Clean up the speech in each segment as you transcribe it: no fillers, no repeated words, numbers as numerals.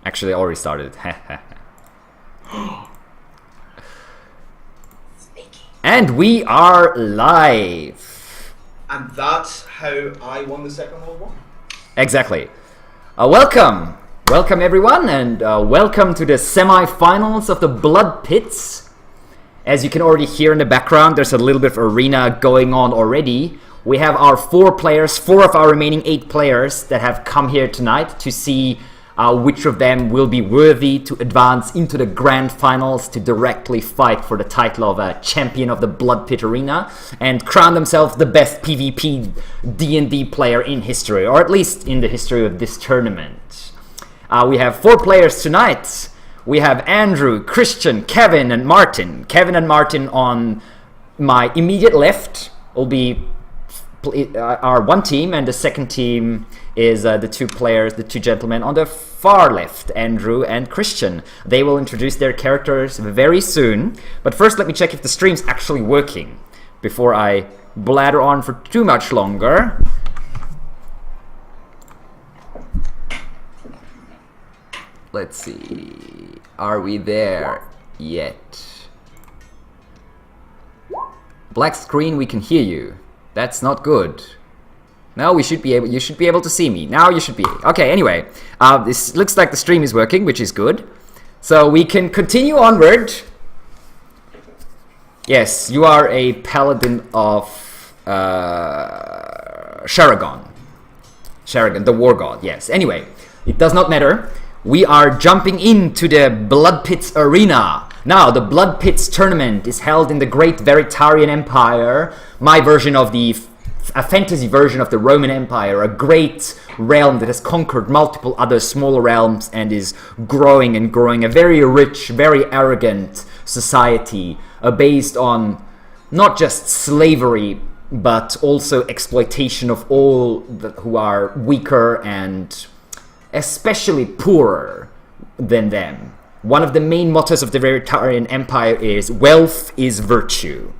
Actually, I already started. And we are live. And that's how I won the Second World War. Exactly. Welcome everyone, and welcome to the semi-finals of the Blood Pits. As you can already hear in the background, there's a little bit of arena going on already. We have our 4 of our remaining 8 players that have come here tonight to see which of them will be worthy to advance into the grand finals to directly fight for the title of a champion of the Blood Pit arena and crown themselves the best PvP D&D player in history, or at least in the history of this tournament. We have 4 players tonight. We have Andrew, Christian, Kevin, and Martin. Kevin and Martin on my immediate left will be our one team, and the second team is the 2 gentlemen on the far left, Andrew and Christian. They will introduce their characters very soon, but first let me check if the stream's actually working before I blather on for too much longer. Let's see, are we there yet? Black screen, we can hear you. That's not good. No, you should be able to see me. Now you should be. Okay, anyway. This looks like the stream is working, which is good. So we can continue onward. Yes, you are a Paladin of Sharagon. Sharagon, the War God, yes. Anyway, it does not matter. We are jumping into the Blood Pits arena. Now, the Blood Pits tournament is held in the Great Veritarian Empire, my version of a fantasy version of the Roman Empire, a great realm that has conquered multiple other smaller realms and is growing and growing, a very rich, very arrogant society based on not just slavery, but also exploitation of all who are weaker and especially poorer than them. One of the main mottos of the Veritarian Empire is wealth is virtue.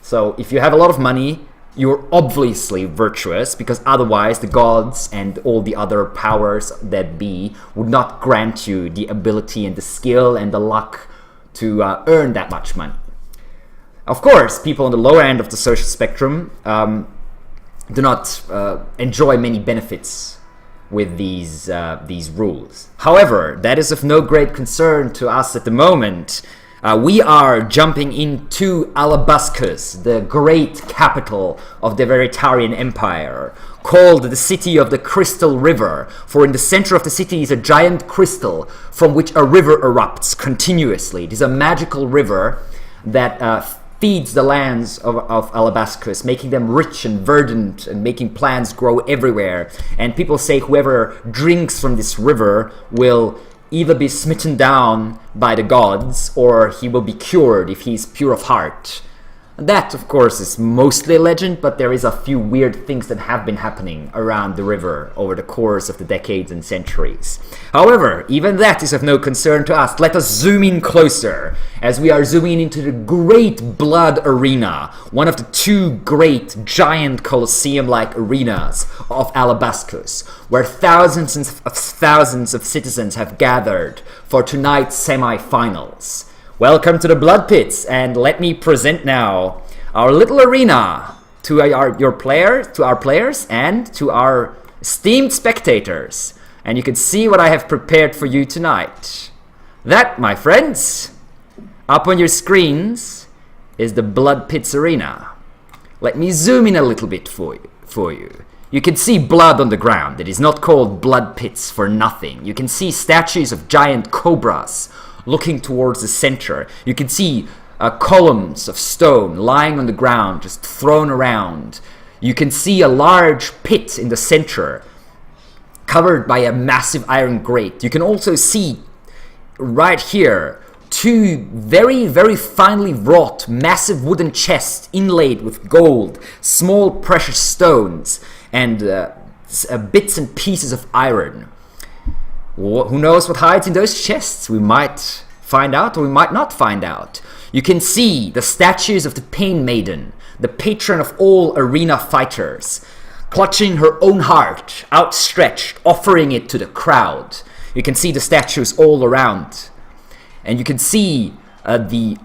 So if you have a lot of money, you're obviously virtuous, because otherwise the gods and all the other powers that be would not grant you the ability and the skill and the luck to earn that much money. Of course, people on the lower end of the social spectrum do not enjoy many benefits with these rules. However, that is of no great concern to us at the moment. We are jumping into Alabascus, the great capital of the Veritarian Empire, called the City of the Crystal River, for in the center of the city is a giant crystal from which a river erupts continuously. It is a magical river that feeds the lands of Alabascus, making them rich and verdant and making plants grow everywhere. And people say whoever drinks from this river will either be smitten down by the gods, or he will be cured if he is pure of heart. That, of course, is mostly a legend, but there is a few weird things that have been happening around the river over the course of the decades and centuries. However, even that is of no concern to us. Let us zoom in closer, as we are zooming into the Great Blood Arena, one of the 2 great giant Colosseum-like arenas of Alabascus, where thousands of citizens have gathered for tonight's semi-finals. Welcome to the Blood Pits, and let me present now our little arena to our players and to our esteemed spectators. And you can see what I have prepared for you tonight. That, my friends, up on your screens is the Blood Pits arena. Let me zoom in a little bit for you. You can see blood on the ground. It is not called Blood Pits for nothing. You can see statues of giant cobras looking towards the center. You can see columns of stone lying on the ground, just thrown around. You can see a large pit in the center, covered by a massive iron grate. You can also see right here 2 very, very finely wrought massive wooden chests inlaid with gold, small precious stones, and bits and pieces of iron. Who knows what hides in those chests? We might find out, or we might not find out. You can see the statues of the Pain Maiden, the patron of all arena fighters, clutching her own heart, outstretched, offering it to the crowd. You can see the statues all around. And you can see the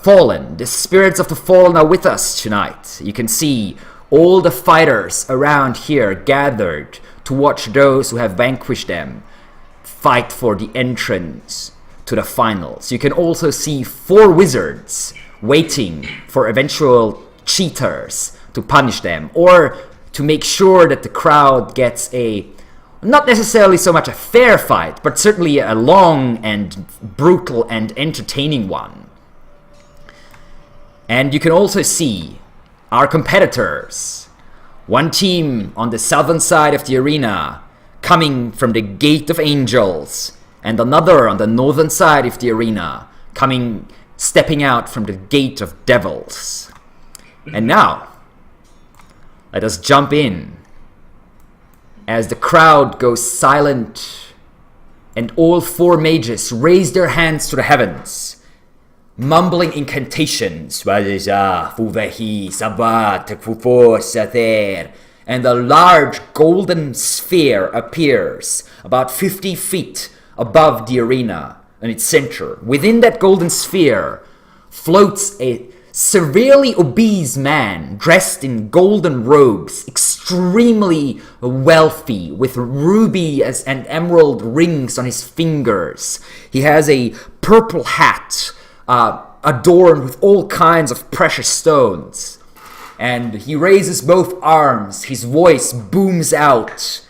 fallen. The spirits of the fallen are with us tonight. You can see all the fighters around here gathered to watch those who have vanquished them fight for the entrance to the finals. You can also see 4 wizards waiting for eventual cheaters to punish them, or to make sure that the crowd gets a, not necessarily so much a fair fight, but certainly a long and brutal and entertaining one. And you can also see our competitors. One team on the southern side of the arena coming from the Gate of Angels, and another on the northern side of the arena stepping out from the Gate of Devils. And now, let us jump in as the crowd goes silent and all 4 mages raise their hands to the heavens, mumbling incantations, and a large golden sphere appears about 50 feet above the arena in its center. Within that golden sphere floats a severely obese man dressed in golden robes, extremely wealthy, with ruby and emerald rings on his fingers. He has a purple hat adorned with all kinds of precious stones. And he raises both arms. His voice booms out.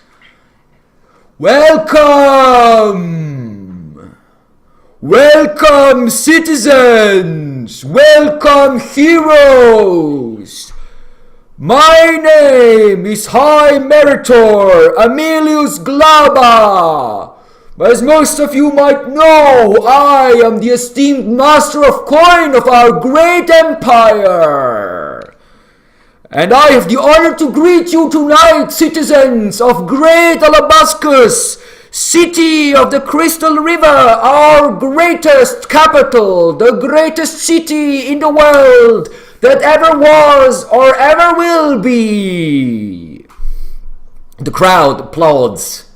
Welcome! Welcome, citizens! Welcome, heroes! My name is High Meritor Aemilius Glaba. As most of you might know, I am the esteemed master of coin of our great empire. And I have the honor to greet you tonight, citizens of Great Alabascus, city of the Crystal River, our greatest capital, the greatest city in the world that ever was or ever will be. The crowd applauds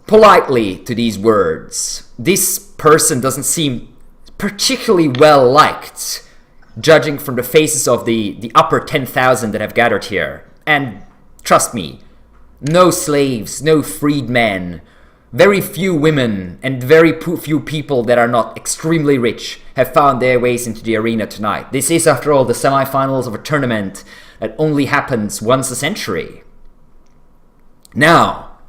politely to these words. This person doesn't seem particularly well liked, judging from the faces of the upper 10,000 that have gathered here. And trust me, no slaves, no freedmen, very few women, and very few people that are not extremely rich have found their ways into the arena tonight. This is, after all, the semifinals of a tournament that only happens once a century. Now,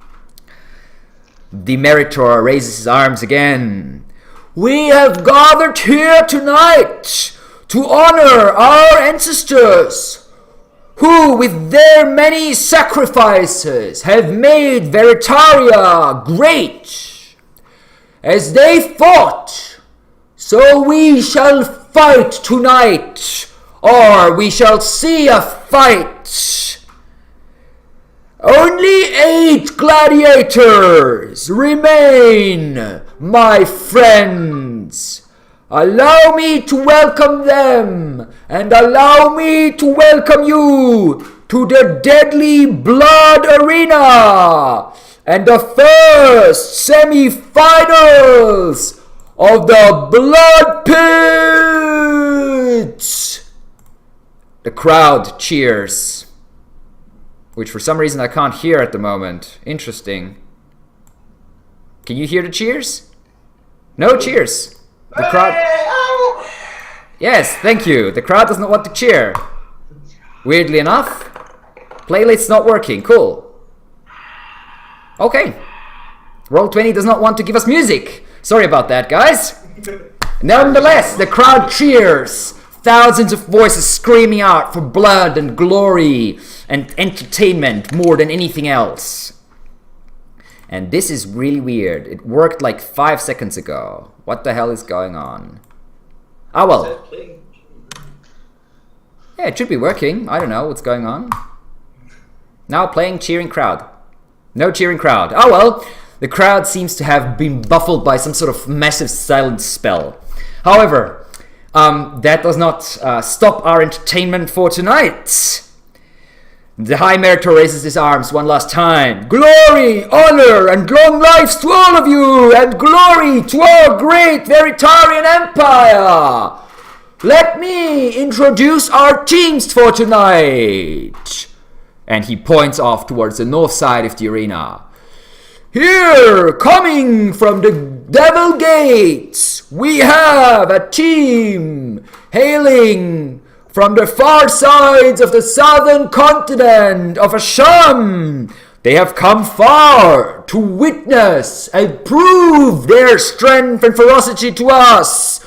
the Meritor raises his arms again. We have gathered here tonight to honor our ancestors, who with their many sacrifices have made Veritaria great. As they fought, so we shall fight tonight, or we shall see a fight. Only 8 gladiators remain, my friends. Allow me to welcome them, and allow me to welcome you to the Deadly Blood Arena and the first semi-finals of the Blood Pits. The crowd cheers, which for some reason I can't hear at the moment. Interesting. Can you hear the cheers? No cheers. The crowd... Yes, thank you. The crowd does not want to cheer. Weirdly enough, playlist's not working. Cool. Okay. Roll20 does not want to give us music. Sorry about that, guys. Nonetheless, the crowd cheers. Thousands of voices screaming out for blood and glory and entertainment more than anything else. And this is really weird. It worked like 5 seconds ago. What the hell is going on? Ah, well. Yeah, it should be working. I don't know what's going on. Now playing cheering crowd. No cheering crowd. Oh well. The crowd seems to have been buffled by some sort of massive silence spell. However, that does not stop our entertainment for tonight. The High Meritor raises his arms one last time. Glory, honor, and long lives to all of you, and glory to our great Veritarian Empire! Let me introduce our teams for tonight! And he points off towards the north side of the arena. Here, coming from the Devil Gates, we have a team hailing from the far sides of the southern continent of Asham. They have come far to witness and prove their strength and ferocity to us.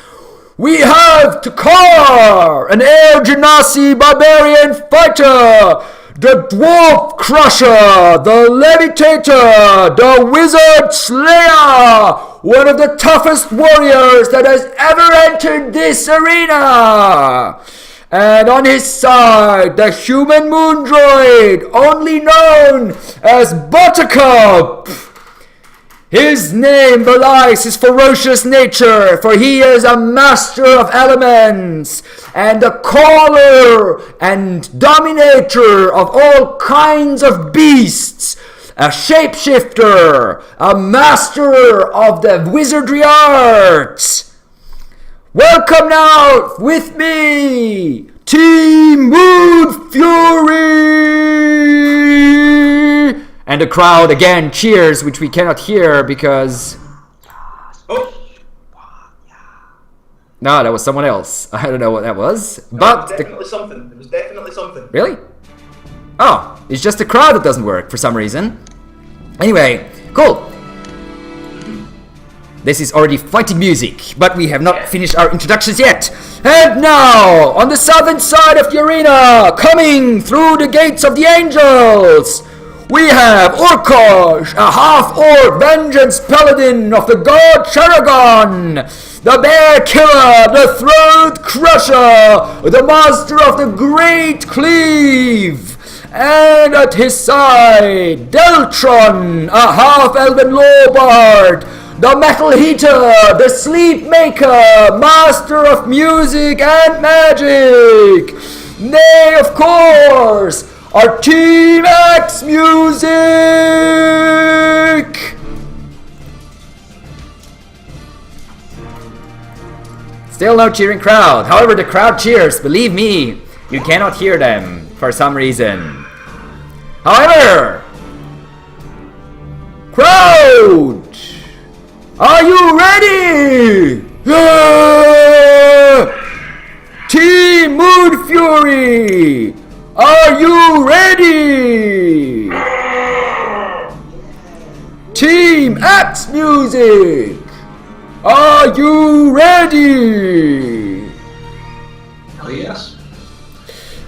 We have Takar, an air Genasi barbarian fighter, the Dwarf Crusher, the Levitator, the Wizard Slayer, one of the toughest warriors that has ever entered this arena. And on his side, the human moon droid, only known as Buttercup. His name belies his ferocious nature, for he is a master of elements, and a caller and dominator of all kinds of beasts, a shapeshifter, a master of the wizardry arts. Welcome now with me, Team Moonfury! And the crowd again cheers, which we cannot hear because... Oh! No, that was someone else. I don't know what that was. No, But it was definitely something. It was definitely something. Really? Oh, it's just the crowd that doesn't work for some reason. Anyway, cool. This is already fighting music, but we have not finished our introductions yet. And now, on the southern side of the arena, coming through the gates of the angels, we have Orkosh, a half-orc vengeance paladin of the god Charagon, the bear killer, the throat crusher, the master of the great cleave, and at his side, Deltron, a half-elven lowbard, the metal heater, the sleep maker, master of music and magic. Nay, of course, our Team Axemusic. Still no cheering crowd. However, the crowd cheers. Believe me, you cannot hear them for some reason. However, crowd, are you ready? Yeah! Team Moonfury, are you ready? Team Axemusic, are you ready? Oh yes.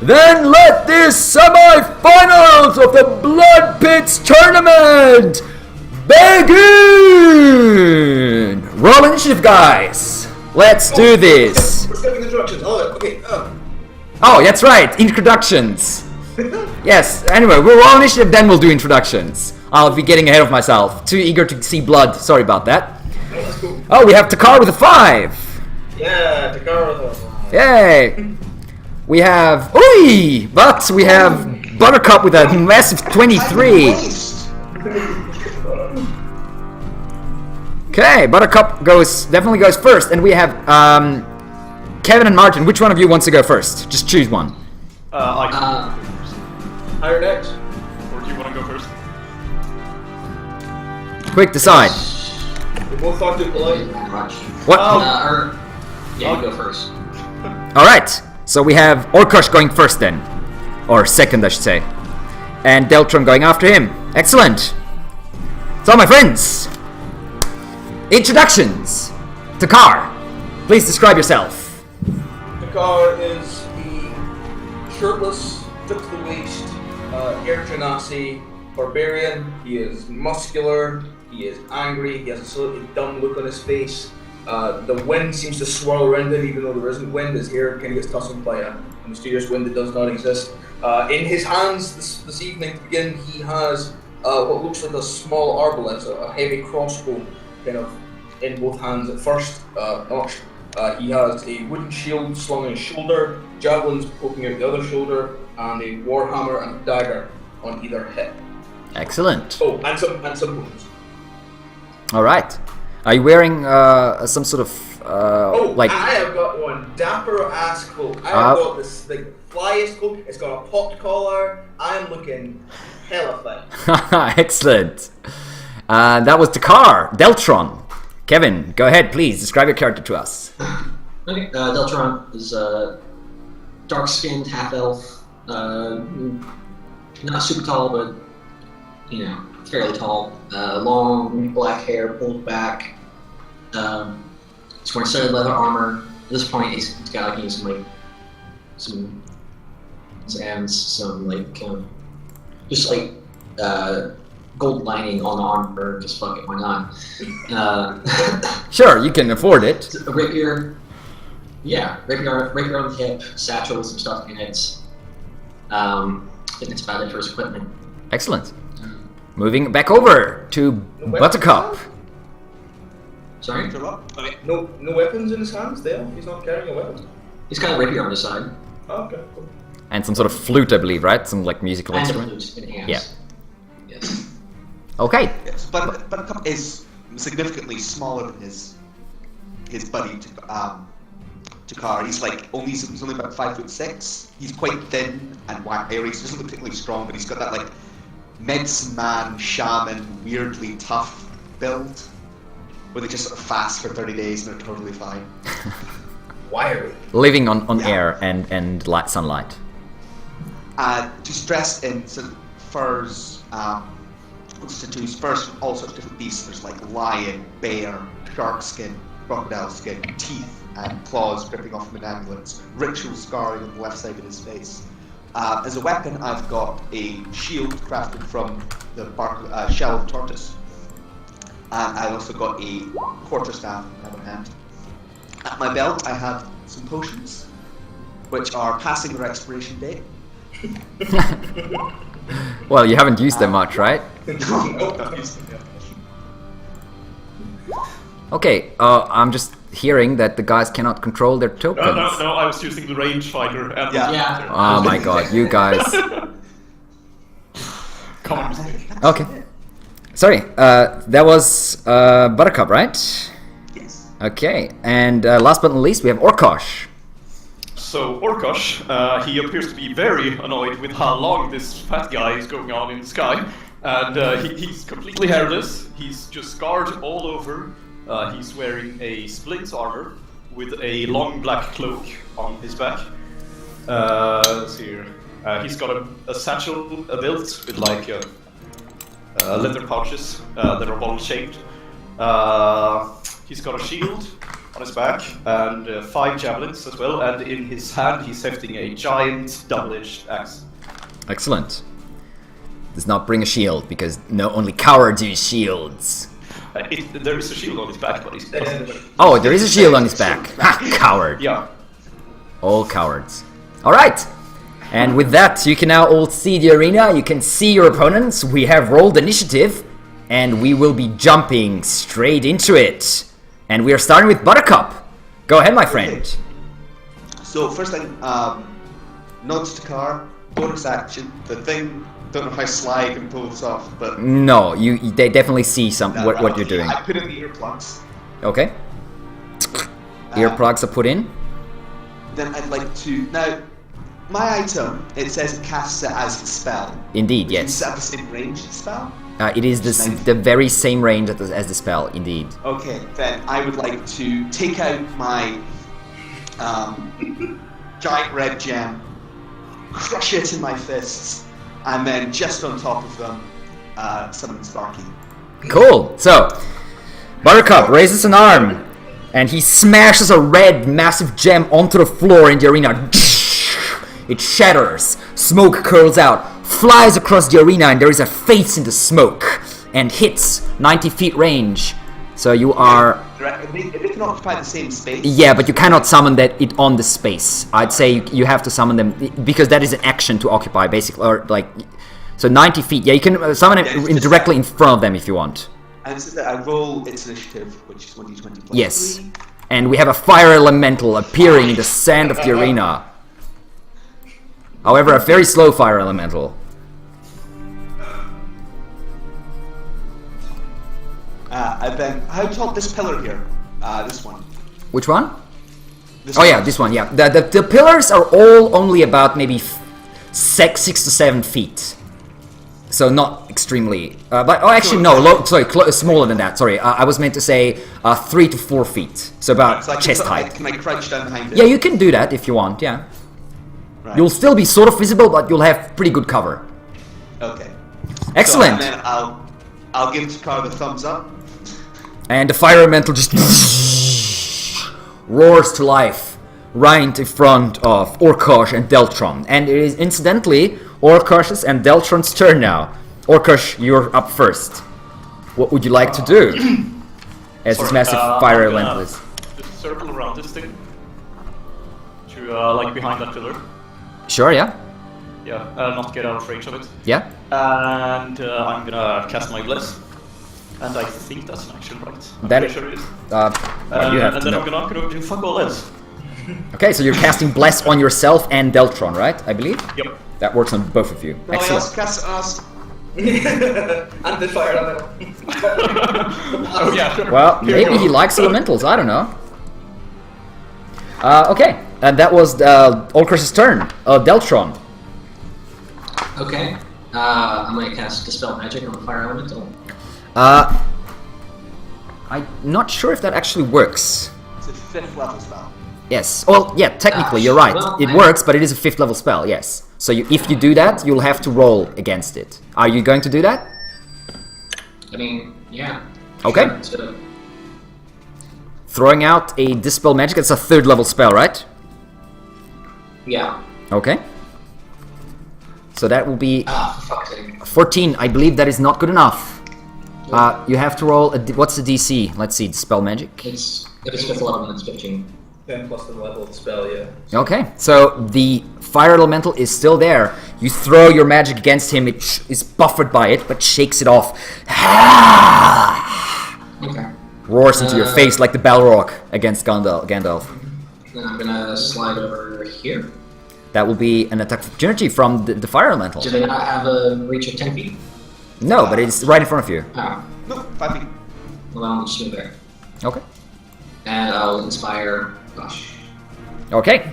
Then let this semi-finals of the BLOODPITS tournament begin! Roll initiative, guys. Let's do this. We're skipping introductions. Oh, okay. Oh, that's right. Introductions. Yes. Anyway, we'll roll initiative, then we'll do introductions. I'll be getting ahead of myself. Too eager to see blood. Sorry about that. Oh, that's cool. Oh, we have Takar with a 5. Yeah, Takara with a 5. Yay. We have... Oi! But we have Buttercup with a massive 23. Okay, Buttercup definitely goes first, and we have Kevin and Martin. Which one of you wants to go first? Just choose one. Higher decks. Or do you want to go first? Quick, decide. We both thought too polite. What? Yeah, you go first. Alright, so we have Orkosh going first then. Or second, I should say. And Deltron going after him. Excellent. So, my friends, introductions. Takar, please describe yourself. Takar is the shirtless, stripped to the waist, air Genasi barbarian. He is muscular, he is angry, he has a slightly dumb look on his face. The wind seems to swirl around him even though there isn't wind. His hair kind of gets tussled by a mysterious wind that does not exist. In his hands this evening to begin, he has what looks like a small arbalest, a heavy crossbow kind of in both hands at first, notched. He has a wooden shield slung on his shoulder, javelins poking out the other shoulder, and a warhammer and a dagger on either hip. Excellent. Oh, and some wounds. All right. Are you wearing some sort of like? I have got one dapper ass cloak. I have got this like flyest cloak. It's got a popped collar. I am looking hella fine. Excellent. That was Takar, Deltron. Kevin, go ahead, please. Describe your character to us. Okay, Deltron is dark-skinned, half-elf, not super tall, but, you know, fairly tall. Long black hair pulled back. He's wearing studded leather armor. At this point, he's got like, some just like gold lining on the armor. Just fuck it, why not? Sure, you can afford it. A rapier. Yeah, rapier on the hip, satchel with some stuff in it. I think that's about it for his equipment. Excellent. Moving back over to Buttercup. Sorry? Okay. No weapons in his hands there? He's not carrying a weapon? He's got a rapier on his side. Oh, okay, cool. And some sort of flute, I believe, right? Some like musical And a instrument. flute in hands. Yeah. Yes. Okay. Yes, but Buttercup is significantly smaller than his buddy Takar. He's only about 5'6". He's quite thin and wiry. He doesn't look particularly strong, but he's got that like medicine man, shaman, weirdly tough build, where they just sort of fast for 30 days and they're totally fine. Wiry. Living on air and light sunlight. Just dressed in some furs, tattoos, furs from all sorts of different beasts. There's like lion, bear, shark skin, crocodile skin, teeth and claws dripping off from an ambulance, ritual scarring on the left side of his face. As a weapon, I've got a shield crafted from the shell of tortoise. And I also got a quarterstaff in my other hand. At my belt, I have some potions, which are passing their expiration date. Well, you haven't used them much, right? Okay, I'm just hearing that the guys cannot control their tokens. No, I was using the rangefinder. And Yeah. Oh my god, you guys. Common mistake. Okay. Sorry, that was Buttercup, right? Yes. Okay, and last but not least, we have Orkosh. So Orkosh, he appears to be very annoyed with how long this fat guy is going on in the sky, and he's completely hairless. He's just scarred all over. He's wearing a splint armor with a long black cloak on his back. Let's see here. He's got a satchel built with like leather pouches that are bottle-shaped. He's got a shield on his back and 5 javelins as well, and in his hand he's hefting a giant double-edged axe. Excellent. Does not bring a shield because only cowards use shields. There is a shield on his back, but he's Oh, there is a shield on his back. Ha! Coward. yeah. All cowards. Alright. And with that, you can now all see the arena. You can see your opponents. We have rolled initiative. And we will be jumping straight into it. And we are starting with Buttercup. Go ahead, my friend. Okay. So first thing, nods to car, bonus action. The thing, don't know how Sly can pull this off, but No, they definitely see what you're doing. I put in the earplugs. Okay. Earplugs are put in. Then I'd like to now. My item, it says it casts it as a spell. Indeed, Is yes. that the same range as the spell? It is the very same range as the spell, indeed. Okay, then I would like to take out my giant red gem, crush it in my fists, and then just on top of them, summon Sparky. Cool. So, Buttercup raises an arm, and he smashes a red, massive gem onto the floor in the arena. It shatters, smoke curls out, flies across the arena, and there is a face in the smoke, and hits 90 feet range. So you are... They can occupy the same space. Yeah, but you cannot summon it on the space. I'd say you have to summon them, because that is an action to occupy, basically, or like... So 90 feet, yeah, you can summon it directly in front of them if you want. And so that I roll its initiative, which is 1d20 plus Yes. 3. And we have a fire elemental appearing in the sand of the arena. However, a very slow fire elemental. And then, how tall this pillar here? This one. Which one? This Oh one. yeah, this one, yeah. The pillars are all only about maybe 6 to 7 feet. So not extremely... but oh, actually no, smaller than that, sorry. I was meant to say 3 to 4 feet. So about So I can chest put- height. Can I crouch down behind it? Yeah, you can do that if you want, yeah. Right. You'll still be sort of visible, but you'll have pretty good cover. Okay. Excellent! So, and then I'll give Takar the thumbs up. And the fire elemental just roars to life right in front of Orkosh and Deltron. And it is incidentally Orkosh's and Deltron's turn now. Orkosh, you're up first. What would you like to do? As this massive fire I'm gonna elemental is. Just circle around this thing. To, like, behind that pillar. Sure, yeah? Yeah, not get out of range of it. Yeah? And I'm gonna cast my Bless. And I think that's an action, right? I'm That pretty is- sure it is. Well, you have and to then know. I'm gonna do fuck all else. Okay, so you're casting Bless on yourself and Deltron, right? I believe? Yep. That works on both of you. No, I Excellent. also cast it on us. And the fire elemental. Oh yeah. Well, Here we maybe go. he likes elementals, I don't know. Okay, and that was Orkosh's turn. Deltron. Okay. I'm gonna cast Dispel Magic on the Fire Elemental. I'm not sure if that actually works. It's a 5th level spell. Yes. Well, yeah, technically you're right. well, It I- works, but it is a 5th level spell, yes. So if you do that, you'll have to roll against it. Are you going to do that? I mean, yeah. Okay. Sure, so, Throwing out a Dispel Magic, that's a 3rd level spell, right? yeah. Okay. So that will be Ah, for fuck's sake. 14. I believe that is not good enough. You have to roll what's the DC? Let's see, Dispel Magic. If it's 5th level, then it's 15. 10 plus the level of the spell, yeah. Okay, so the fire elemental is still there. You throw your magic against him, it is buffered by it, but shakes it off. Okay. Roars into your face like the Balrog against Gandalf. Then I'm gonna slide over here. That will be an attack of opportunity from the fire elemental. Do they not have a reach of 10 feet? No, but it's right in front of you. Oh. No, 5 feet. Well, then I'll just move there. Okay. And I'll inspire Gosh. Okay.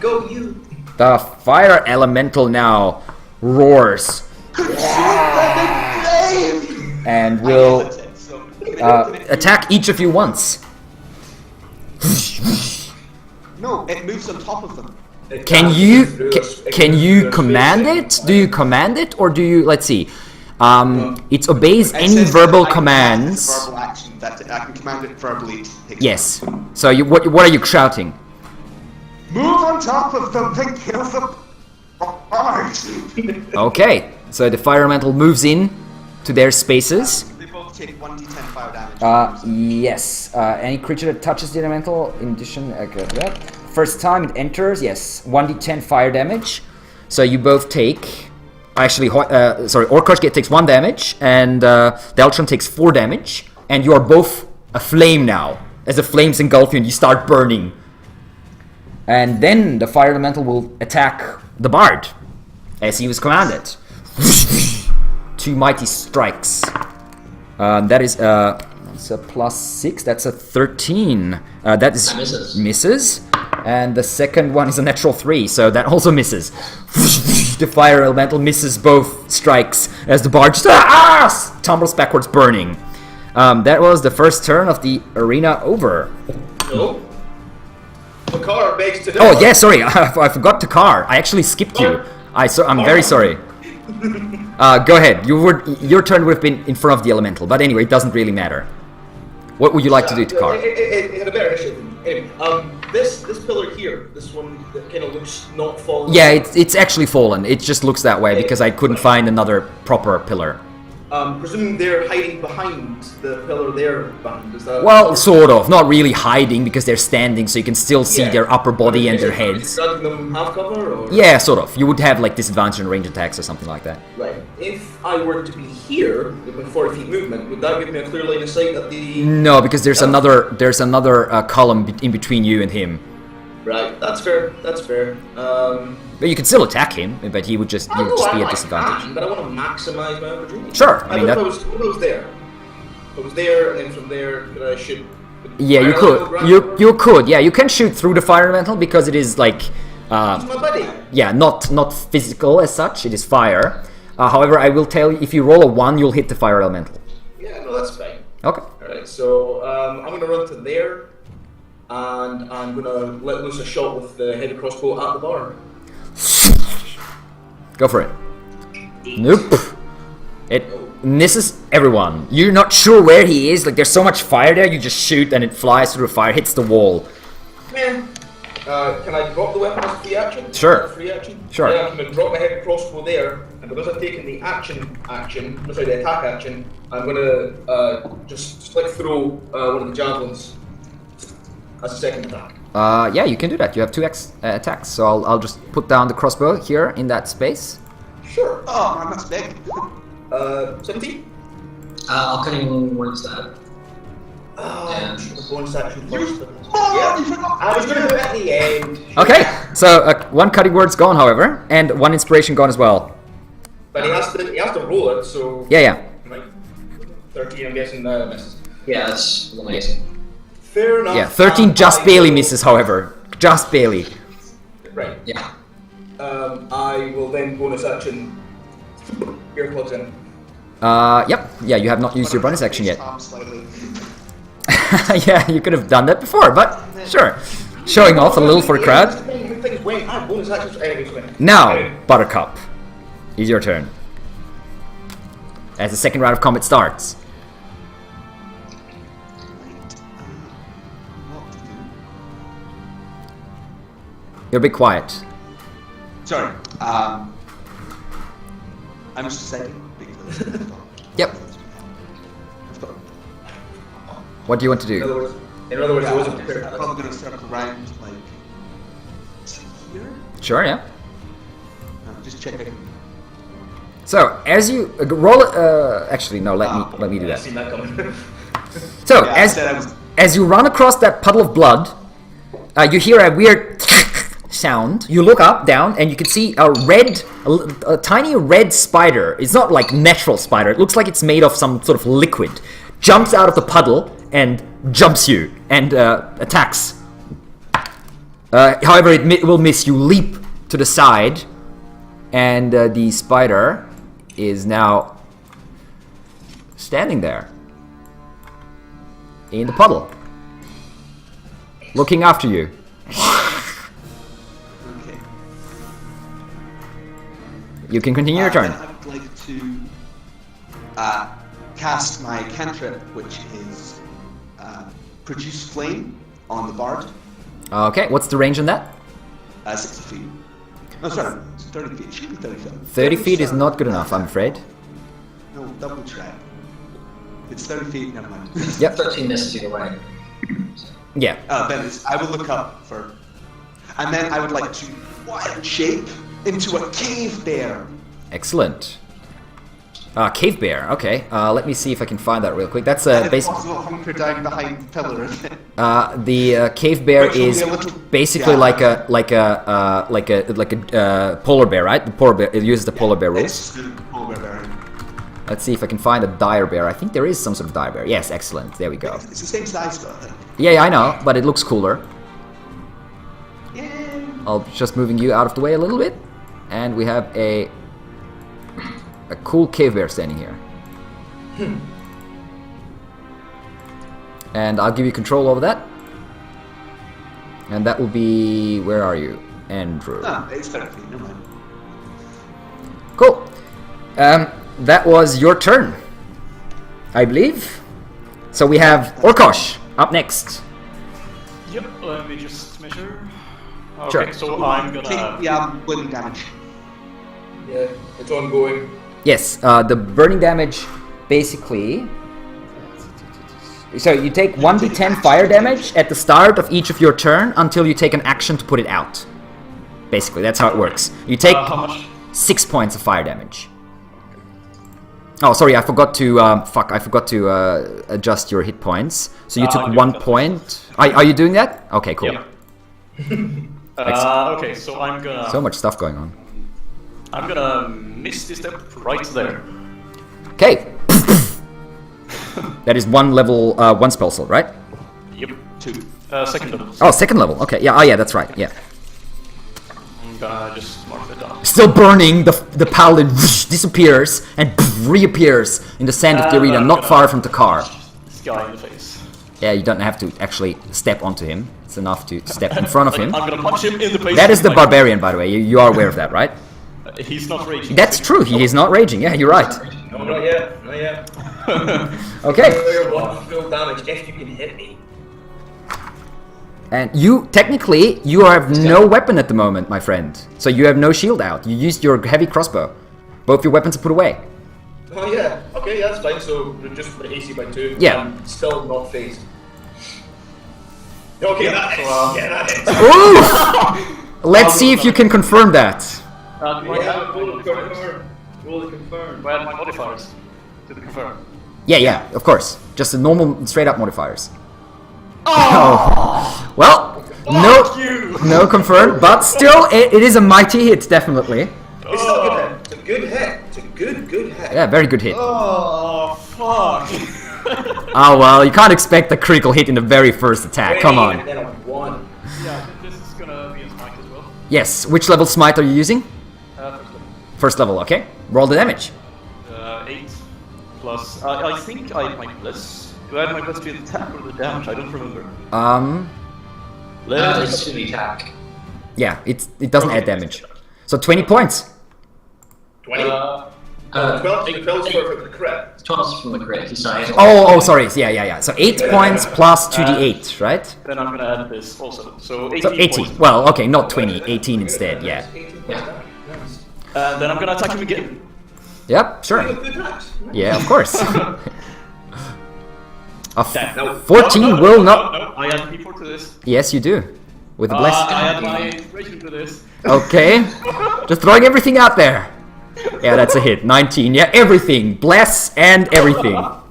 Go you! The fire elemental now roars and will attack each of you once. No, it moves on top of them. Can you command it? Do you command it, or do you? Let's see. It obeys It any says verbal that I can cast it as commands. a verbal action. That I can command it verbally. to take Yes. So what are you shouting? Move on top of them and kill them. Okay. So the fire elemental moves in to their spaces. They both take 1d10 fire damage. Yes. Any creature that touches the elemental, in addition, okay, that. First time it enters, yes, 1d10 fire damage. So you both take. Actually, Orkosh takes 1 damage, and Deltron takes 4 damage, and you are both aflame now. As the flames engulf you and you start burning. And then the fire elemental will attack the bard, as he was commanded. 2 mighty strikes. That is that's a +6. That's a 13. That is That misses. misses. And the second one is a natural 3, so that also misses. The fire elemental misses both strikes as the bard just tumbles backwards, burning. That was the first turn of the arena over. No. The car begs to Oh yeah, sorry, I forgot Takar. I actually skipped you. I'm very sorry. Go ahead. Your turn would have been in front of the elemental, but anyway, it doesn't really matter. What would you like to do, Takar? It had a better issue. Anyway, this pillar here, this one that kind of looks not fallen. Yeah, it's actually fallen. It just looks that way because I couldn't find another proper pillar. Presuming they're hiding behind the pillar there behind. Is that? Well, sort of. Not really hiding because they're standing, so you can still see Yeah. their upper body and their Are you heads. granting them half cover, or? Yeah, sort of. You would have like disadvantage on range attacks or something like that. Right. If I were to be here with my 40 feet movement, would that give me a clear line of sight at the? No, because there's another column in between you and him. Right. That's fair. That's fair. But you could still attack him, but he would just be at disadvantage. But I want to maximize my opportunity. Sure, I mean if I was there. If I was there, and then from there, could I shoot? Yeah, you could. You could. Yeah, you can shoot through the fire elemental because it is like. He's my buddy. Yeah, not physical as such. It is fire. However, I will tell you, if you roll a 1, you'll hit the fire elemental. Yeah, no, that's fine. Okay. Alright, so I'm going to run to there, and I'm going to let loose a shot with the heavy crossbow at the bar. Go for it. Nope. It misses everyone. You're not sure where he is. Like, there's so much fire there, you just shoot and it flies through the fire, hits the wall. Man. Can I drop the weapon as a free action? Sure. Free action? Sure. Yeah, I'm going to drop my heavy crossbow there, and because I've taken the the attack action, I'm going to just flick through one of the javelins as a second attack. Yeah, you can do that. You have 2 attacks, so I'll just put down the crossbow here in that space. Sure. Oh man, that's big. 17? I'll cut in words that. Oh, the bonus action You first. forgot. I was going to do it at the end. Okay, so 1 cutting word's gone, however, and 1 inspiration gone as well. But he has to roll it, so... Yeah. Like, 13, I'm guessing, misses. Yeah, that's amazing. Fair enough. Yeah, 13 just barely misses, however. Just barely. Right. Yeah. I will then bonus action earplugs in. Yep. Yeah, you have not used your bonus action yet. Slightly. Yeah, you could have done that before, but sure. Showing off a little for the crowd. Now, Buttercup, it's your turn. As the second round of combat starts. What to do? You're a bit quiet. Sorry. I'm just deciding because. Yep. What do you want to do? In other words, Yeah, it wasn't prepared. I'm probably gonna circle around like here. Sure, yeah. Just checking. So, as you roll, actually, no, let me do I've that. seen that coming. So, Yeah, I said I was. as you run across that puddle of blood, you hear a weird sound. You look up, down, and you can see a tiny red spider. It's not like natural spider. It looks like it's made of some sort of liquid. Jumps out of the puddle and jumps you and attacks. However, it will miss. You leap to the side, and the spider is now standing there in the puddle, looking after you. Okay. You can continue your turn. I would like to cast my cantrip, which is produce flame on the bard. Okay, what's the range on that? 60 feet. No, sorry, it's 30 feet. It should be 30 feet. 30 feet is not good enough, I'm afraid. No, double check. It's 30 feet, never mind. Yep. 13 misses either way. Yeah. Then I will look up for... And then I would like to wild shape into a cave bear. Excellent. Cave bear. Okay. Let me see if I can find that real quick. That's And if basically possible, hunker down behind the pillar. the cave bear Which will is be a little- basically yeah. like a polar bear, right? The polar bear. It uses the polar bear rules. It's just a polar bear. Let's see if I can find a dire bear. I think there is some sort of dire bear. Yes, excellent. There we go. It's the same size though, I think. Yeah, I know, but it looks cooler. Yeah. I'll just moving you out of the way a little bit, and we have a cool cave bear standing here. And I'll give you control over that. And that will be, where are you, Andrew? No, it's 30 feet, never mind. Cool. That was your turn, I believe. So we have Orkosh up next. Yep, let me just measure. Okay, Sure. so I'm Take gonna... the burning damage. Yeah, it's ongoing. Yes, the burning damage basically. So you take 1d10 fire damage at the start of each of your turn until you take an action to put it out. Basically, that's how it works. You take how much? 6 points of fire damage. Oh, sorry, I forgot to adjust your hit points. So you took you 1 got point. Are you doing that? Okay, cool. Yep. Okay, so I'm gonna... So much stuff going on. I'm gonna Misty Step right there. Okay. That is one level, one spell slot, right? Yep. 2. Second level. Oh, second level. Okay, yeah, oh yeah, that's right, yeah. I'm gonna just mark that down. Still burning, the paladin disappears and reappears in the sand of the arena, not far from the car. This guy in the face. Yeah, you don't have to actually step onto him. It's enough to step in front of him. I'm gonna punch him in the face. That is the barbarian, by the way. You are aware of that, right? He's not raging. That's true, he is not raging. Yeah, you're right. No, not yet. Not yet. Okay. You're 1 full damage if you can hit me. And you, technically, you have no weapon at the moment, my friend. So you have no shield out. You used your heavy crossbow. Both your weapons are put away. Oh yeah. Okay, yeah, that's fine. So just for the AC by 2. Yeah. I'm still not phased. Okay, that hits. Yeah, that hits. Ooh! Let's see if you can confirm that. Yeah, roll the confirm. Roll the confirm. Do I add my modifiers to the confirm? Yeah, of course. Just the normal, straight up modifiers. Oh. Well, no confirmed, but still, it is a mighty hit, definitely. It's still a good hit. It's a good hit. It's a good hit. Yeah, very good hit. Oh, fuck. Oh well, you can't expect a critical hit in the very first attack, come on. And then a 1. Yeah, this is gonna be a smite as well. Yes, which level smite are you using? First level, okay. Roll the damage. 8 plus... I think I had my bless. Do I have my bless to the attack or the damage? I don't remember. It's to the attack. Yeah, it doesn't add damage. So 20 points. 20? 12 is for the crit. 12 from the crit. He's not. Oh, sorry. Yeah. So 8 points plus 2d8, right? Then I'm gonna add this also. So 18 So 18. points. Well, okay, not 20. 18 instead, yeah. 18 Yeah. And then I'm gonna attack him again. Yep, sure. Yeah, of course. No. 14 No, will not... No, I add P4 to this. Yes, you do. With a bless. I add my raging to this. Okay. Just throwing everything out there. Yeah, that's a hit. 19. Yeah, everything. Bless and everything. Oh,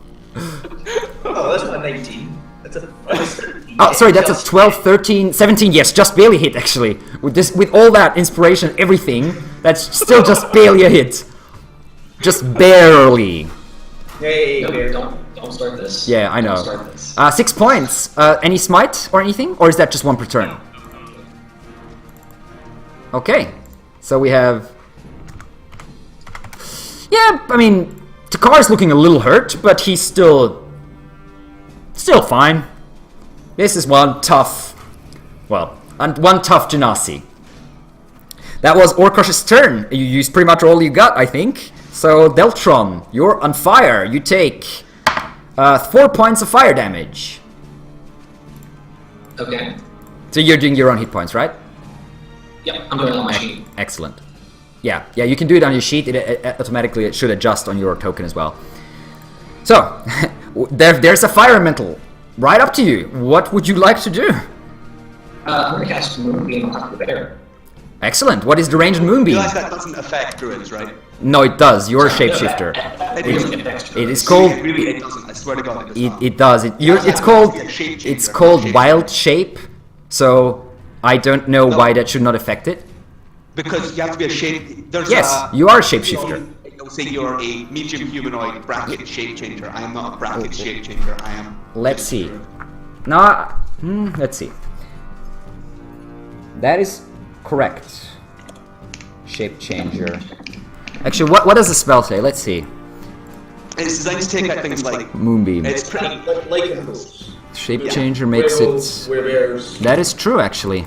that's not a 19. That's a 13. Oh, sorry, that's a 12, 13, 17. Yes, just barely hit, actually. With all that inspiration, everything, that's still just barely a hit. Just barely. Yay, No, don't start this. Yeah, I know. Don't start this. 6 points. Any smite or anything? Or is that just one per turn? Okay. So we have... Yeah, I mean, Takar's looking a little hurt, but he's still fine. This is one tough Genasi. That was Orkosh's turn. You used pretty much all you got, I think. So, Deltron, you're on fire. You take 4 points of fire damage. Okay. So you're doing your own hit points, right? Yep, I'm going on my sheet. Excellent. Yeah, you can do it on your sheet. It automatically it should adjust on your token as well. So, there's a fire elemental. Right up to you. What would you like to do? I'm going to cast Moonbeam on top of the bear. Excellent. What is the range of You Moonbeam? realize that doesn't affect druids, right? No, it does. You're a shapeshifter. It is called. Really, it doesn't. I swear to God, it does not. It does. It's called. It's called wild shape. So I don't know why that should not affect it. Because you have to be a shape. There's Yes, you are a shapeshifter. It'll say you're a medium humanoid bracket shape changer. I am not a bracket shape changer. I am. Let's see. No, let's see. That is correct. Shape changer. Actually, what does the spell say? Let's see. It's designed to take out things like. Moonbeam. It's pretty. Like animals. Shape changer makes Werewolves, it. werebears. That is true, actually.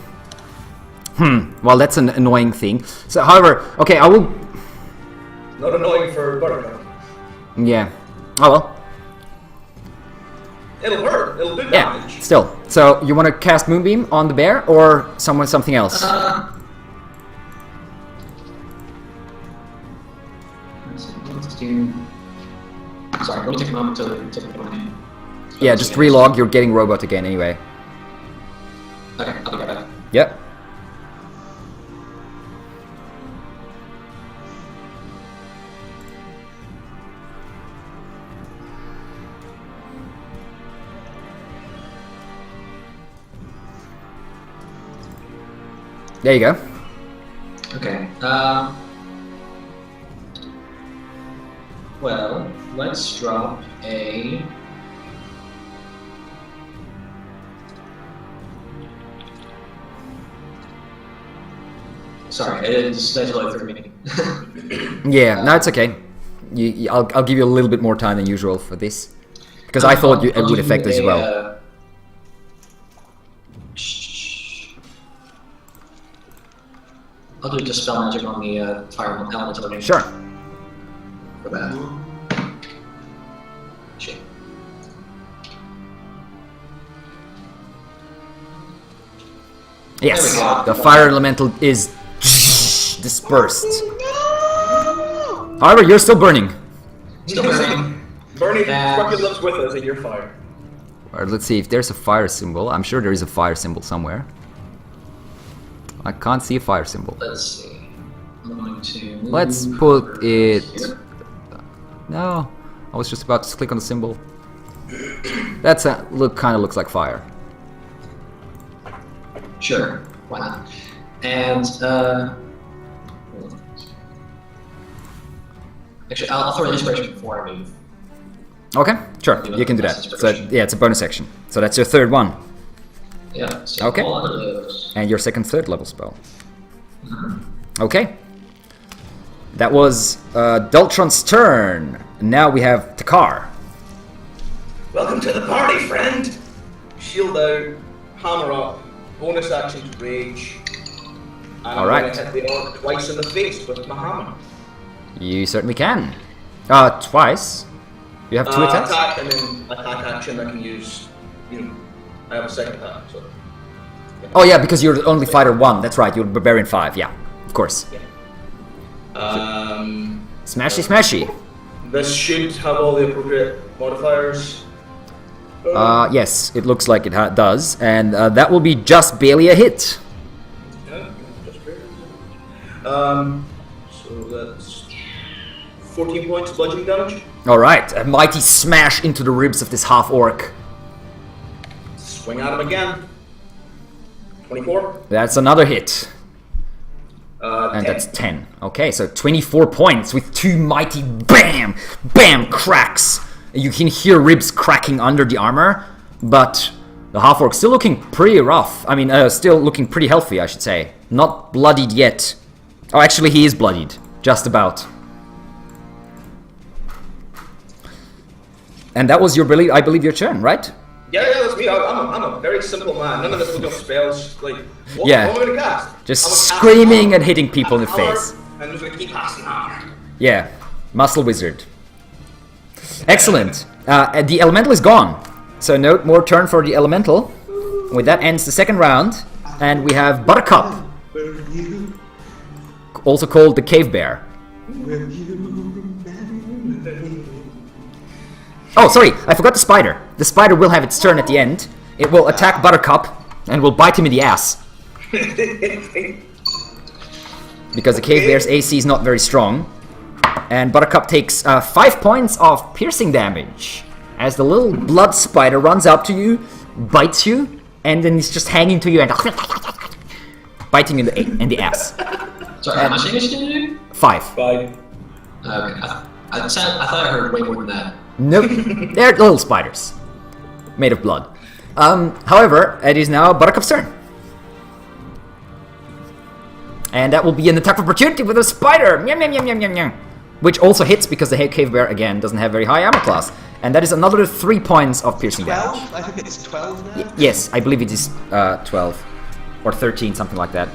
Well, that's an annoying thing. So, however, okay, I will. Not annoying for Buttercup. Yeah. Oh well. It'll hurt. It'll do Yeah. damage. Still. So, you want to cast Moonbeam on the bear or something else? Sorry, let me take a moment to take a moment. Yeah, just relog. You're getting robot again anyway. Okay, I'll be right back. Yep. There you go. Okay. Well, let's drop a. Sorry, it's totally for me. Yeah, no, it's okay. I'll give you a little bit more time than usual for this, because I thought it would affect as well. I'll do Dispel Magic on the Fire Elemental again. Sure. For that. Shit. Yes, There we go. the fire elemental is dispersed. However, you're still burning. Still burning. Bernie And- fucking lives with us in your fire. Alright, let's see if there's a fire symbol. I'm sure there is a fire symbol somewhere. I can't see a fire symbol. Let's see. I'm going to move Let's put over it... here. No, I was just about to click on the symbol. That's a look. Kind of looks like fire. Sure, why not? And actually, I'll throw an inspiration before I move. Okay, sure, you can do that. So yeah, it's a bonus action. So that's your third one, Yeah. So Okay. all of those. and your second, third level spell. Okay. That was Dultron's turn. Now we have Takar. Welcome to the party, friend! Shield out, hammer up, bonus action to rage. And I'm Alright. gonna hit the orc twice in the face with my hammer. You certainly can. Twice. You have two attacks? Attack and then attack action I can use, I have a second attack, so. Oh yeah, because you're only fighter 1. That's right, you're barbarian 5. Yeah, of course. Smashy, smashy. This should have all the appropriate modifiers. Yes, it looks like it does, and that will be just barely a hit. Yeah, just barely. So that's 14 points of bludgeoning damage. Alright, a mighty smash into the ribs of this half-orc. Swing at him again. 24. That's another hit. And 10. that's 10. Okay, so 24 points with two mighty BAM! BAM! Cracks! You can hear ribs cracking under the armor, but the half-orc still looking pretty rough. I mean, still looking pretty healthy, I should say. Not bloodied yet. Oh, actually, he is bloodied. Just about. And that was I believe, your turn, right? Yeah, that's me. I'm a very simple man. None of this looking up spells. Like, what Yeah. am I going to cast? Just I'm gonna cast screaming hammer, and hitting people in the hammer, face. And I'm just going to keep casting hammer. Yeah, muscle wizard. Excellent. And the elemental is gone. So no more turn for the elemental. With that ends the second round. And we have Buttercup, also called the Cave Bear. Oh, sorry, I forgot the spider. The spider will have its turn at the end. It will attack Buttercup and will bite him in the ass. Because the Cave Bear's AC is not very strong. And Buttercup takes 5 points of piercing damage as the little blood spider runs up to you, bites you, and then it's just hanging to you and biting you in the ass. Sorry, how much damage did you do? 5. Bye. Okay, I thought I heard way more than that. Nope, they're little spiders made of blood. However, it is now Buttercup's turn. And that will be an attack of opportunity with a spider! Yum, yum, yum, yum, yum, yum. Which also hits because the Cave Bear, again, doesn't have very high armor class. And that is another 3 points of piercing damage. 12? I think it's 12 now. Yes, I believe it is 12. Or 13, something like that.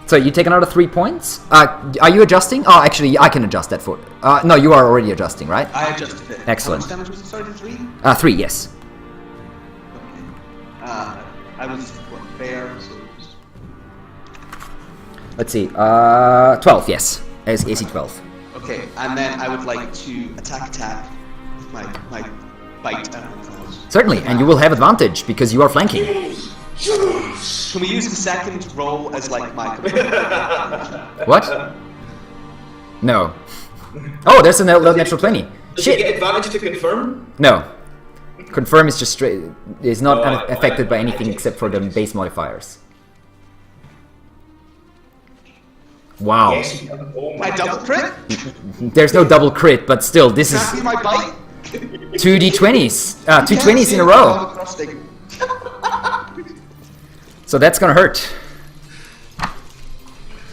So you take another 3 points. Are you adjusting? Oh, actually, I can adjust that for... no, you are already adjusting, right? I adjusted it. Excellent. How much damage was it? Sorry, 3? 3, yes. Okay. I was, what, bear, so... Let's see. 12, yes. AC 12. Okay, and then I would like to attack with my bite. Certainly, and you will have advantage because you are flanking. Can we use the second roll as like my... What? No. Oh, there's a natural 20. Does he Shit. get advantage to confirm? No. Confirm is just straight. Is not affected by anything except for the base modifiers. Wow. Yes, he does. Oh my My double crit? There's no double crit, but still, this Can is I see my bite? 2d20s. 2 20s in a row. So that's gonna hurt.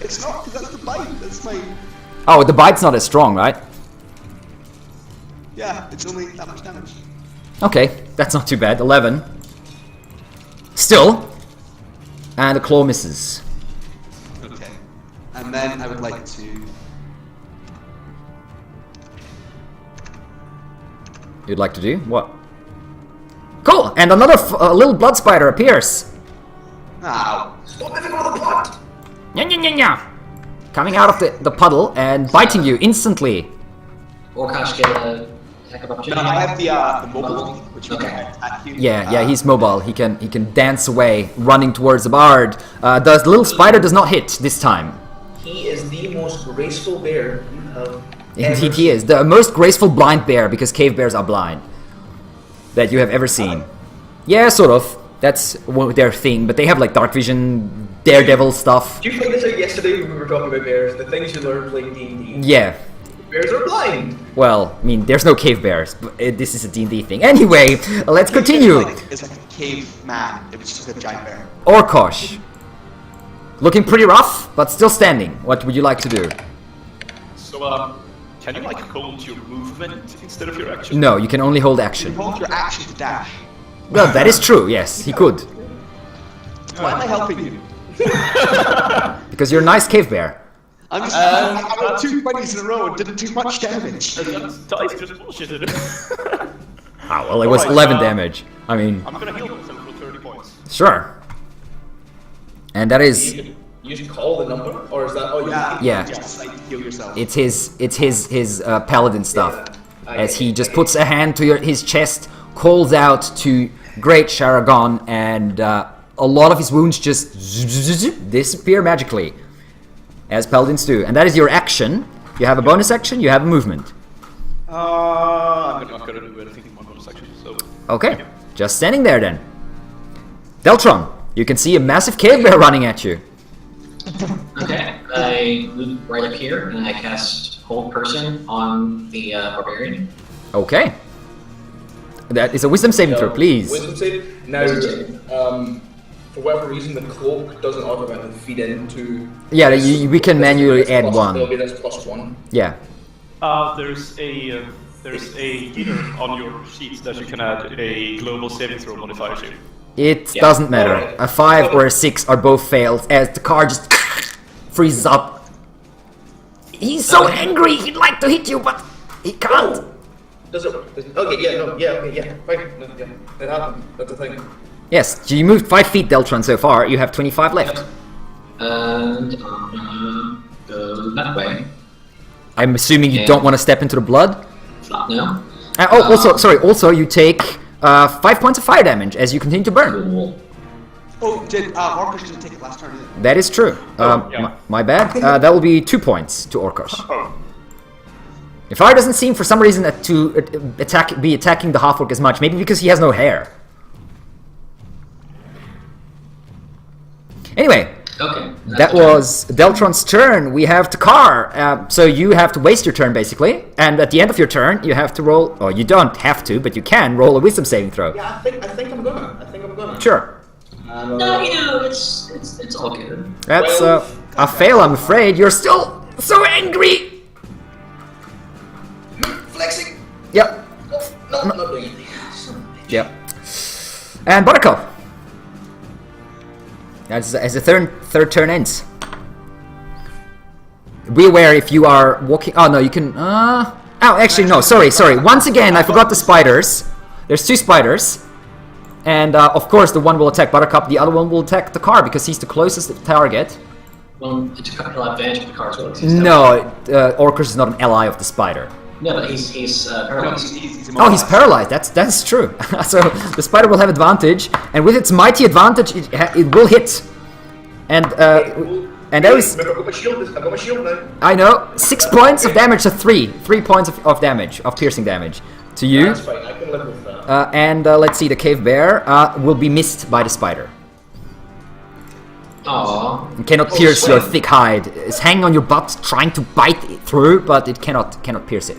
It's not, because that's the bite. That's my... Oh, the bite's not as strong, right? Yeah, it's only that much damage. Okay, that's not too bad. 11. Still. And the claw misses. Okay. And then I would like to... You'd like to do? What? Cool! And another little blood spider appears. Ow. Stop living on the plot! Nya, nya, nya, nya. Coming out of the puddle and biting you instantly. Orkosh get a attack of No, opportunity. I have the mobile, which you can attack you. Yeah, he's mobile. He can dance away, running towards the bard. The little spider does not hit this time. He is the most graceful bear you have Indeed, ever he is the most graceful blind bear because cave bears are blind that you have ever seen. Yeah, sort of. That's their thing, but they have like dark vision, daredevil stuff. Did you find this out yesterday when we were talking about bears? The things you learn playing D&D. Yeah. Bears are blind. Well, I mean, there's no cave bears, but this is a D&D thing. Anyway, let's continue. It's like a caveman. It was just a giant bear. Orkosh. Looking pretty rough, but still standing. What would you like to do? So, can you like hold your movement instead of your action? No, you can only hold You action. hold your action to dash. Well, that is true, yes, he could. Why am I helping you? Because you're a nice cave bear. I'm just... I rolled 2 20s in a row and didn't do much damage. That's dice just bullshitted. Ah, well, it was Alright, 11 damage. I mean, I'm gonna heal myself for 30 points. sure. And that is... You just call the number, or is that? Oh, Yeah. Just like heal yourself. It's his paladin stuff. As he just puts a hand to his chest, calls out to Great Sharagon, and a lot of his wounds just disappear magically, as paladins do. And that is your action. You have a bonus action. You have a movement. I'm not gonna do anything in my bonus action, so... Okay, just standing there then. Deltron, you can see a massive cave bear running at you. Okay, I move right up here and I cast Hold Person on the barbarian. Okay. That is a wisdom saving throw, please. Wisdom save. Now, for whatever reason, the cloak doesn't automatically feed into. Yeah, we can manually add It'll one. be this +1. Yeah. There's a healer on your sheet that you can add a global saving throw modifier to. It doesn't matter. Alright. A 5 or a 6 are both failed as the car just freezes up. He's so angry, he'd like to hit you, but he can't. Does it? Okay, yeah, no, yeah, okay, yeah, fine. No, yeah, it happened. That's the thing. Yes, so you moved 5 feet, Deltron, so far. You have 25 left. And I'm gonna go that way. I'm assuming you don't want to step into the blood. No. Also, you take 5 points of fire damage as you continue to burn. Cool. Oh, did Orcus didn't take it last turn? Did it? That is true. Yeah. My bad. That will be 2 points to Orkosh. Oh. The fire doesn't seem, for some reason, to be attacking the Halforc as much. Maybe because he has no hair. Anyway, Okay. that was Deltron's turn. We have Takar. So you have to waste your turn, basically. And at the end of your turn, you have to roll... Or you don't have to, but you can roll a wisdom saving throw. Yeah, I think I'm gonna. Sure. No, you know, it's all good. That's Well, a fail, I'm afraid. You're still so angry. Flexing. Yep. No, not doing anything. Son of a bitch. Yep. And Buttercup. As the third turn ends. Be aware if you are walking... Oh, no, you can... Oh, actually, no, sorry. Once again, I forgot the spiders. There's 2 spiders. And, of course, the one will attack Buttercup. The other one will attack the car because he's the closest target. Well, it's a couple advantage of the cards. No, Orcus is not an ally of the spider. No, but he's paralyzed. Oh, he's paralyzed. That's true. So the spider will have advantage, and with its mighty advantage, it will hit. And there is... I've got my shield now. I know, 6 points of damage to 3 points of damage, of piercing damage to you. That's fine, I can live with that. And let's see, the cave bear will be missed by the spider. Aww. It cannot pierce your thick hide. It's hanging on your butt, trying to bite it through, but it cannot pierce it.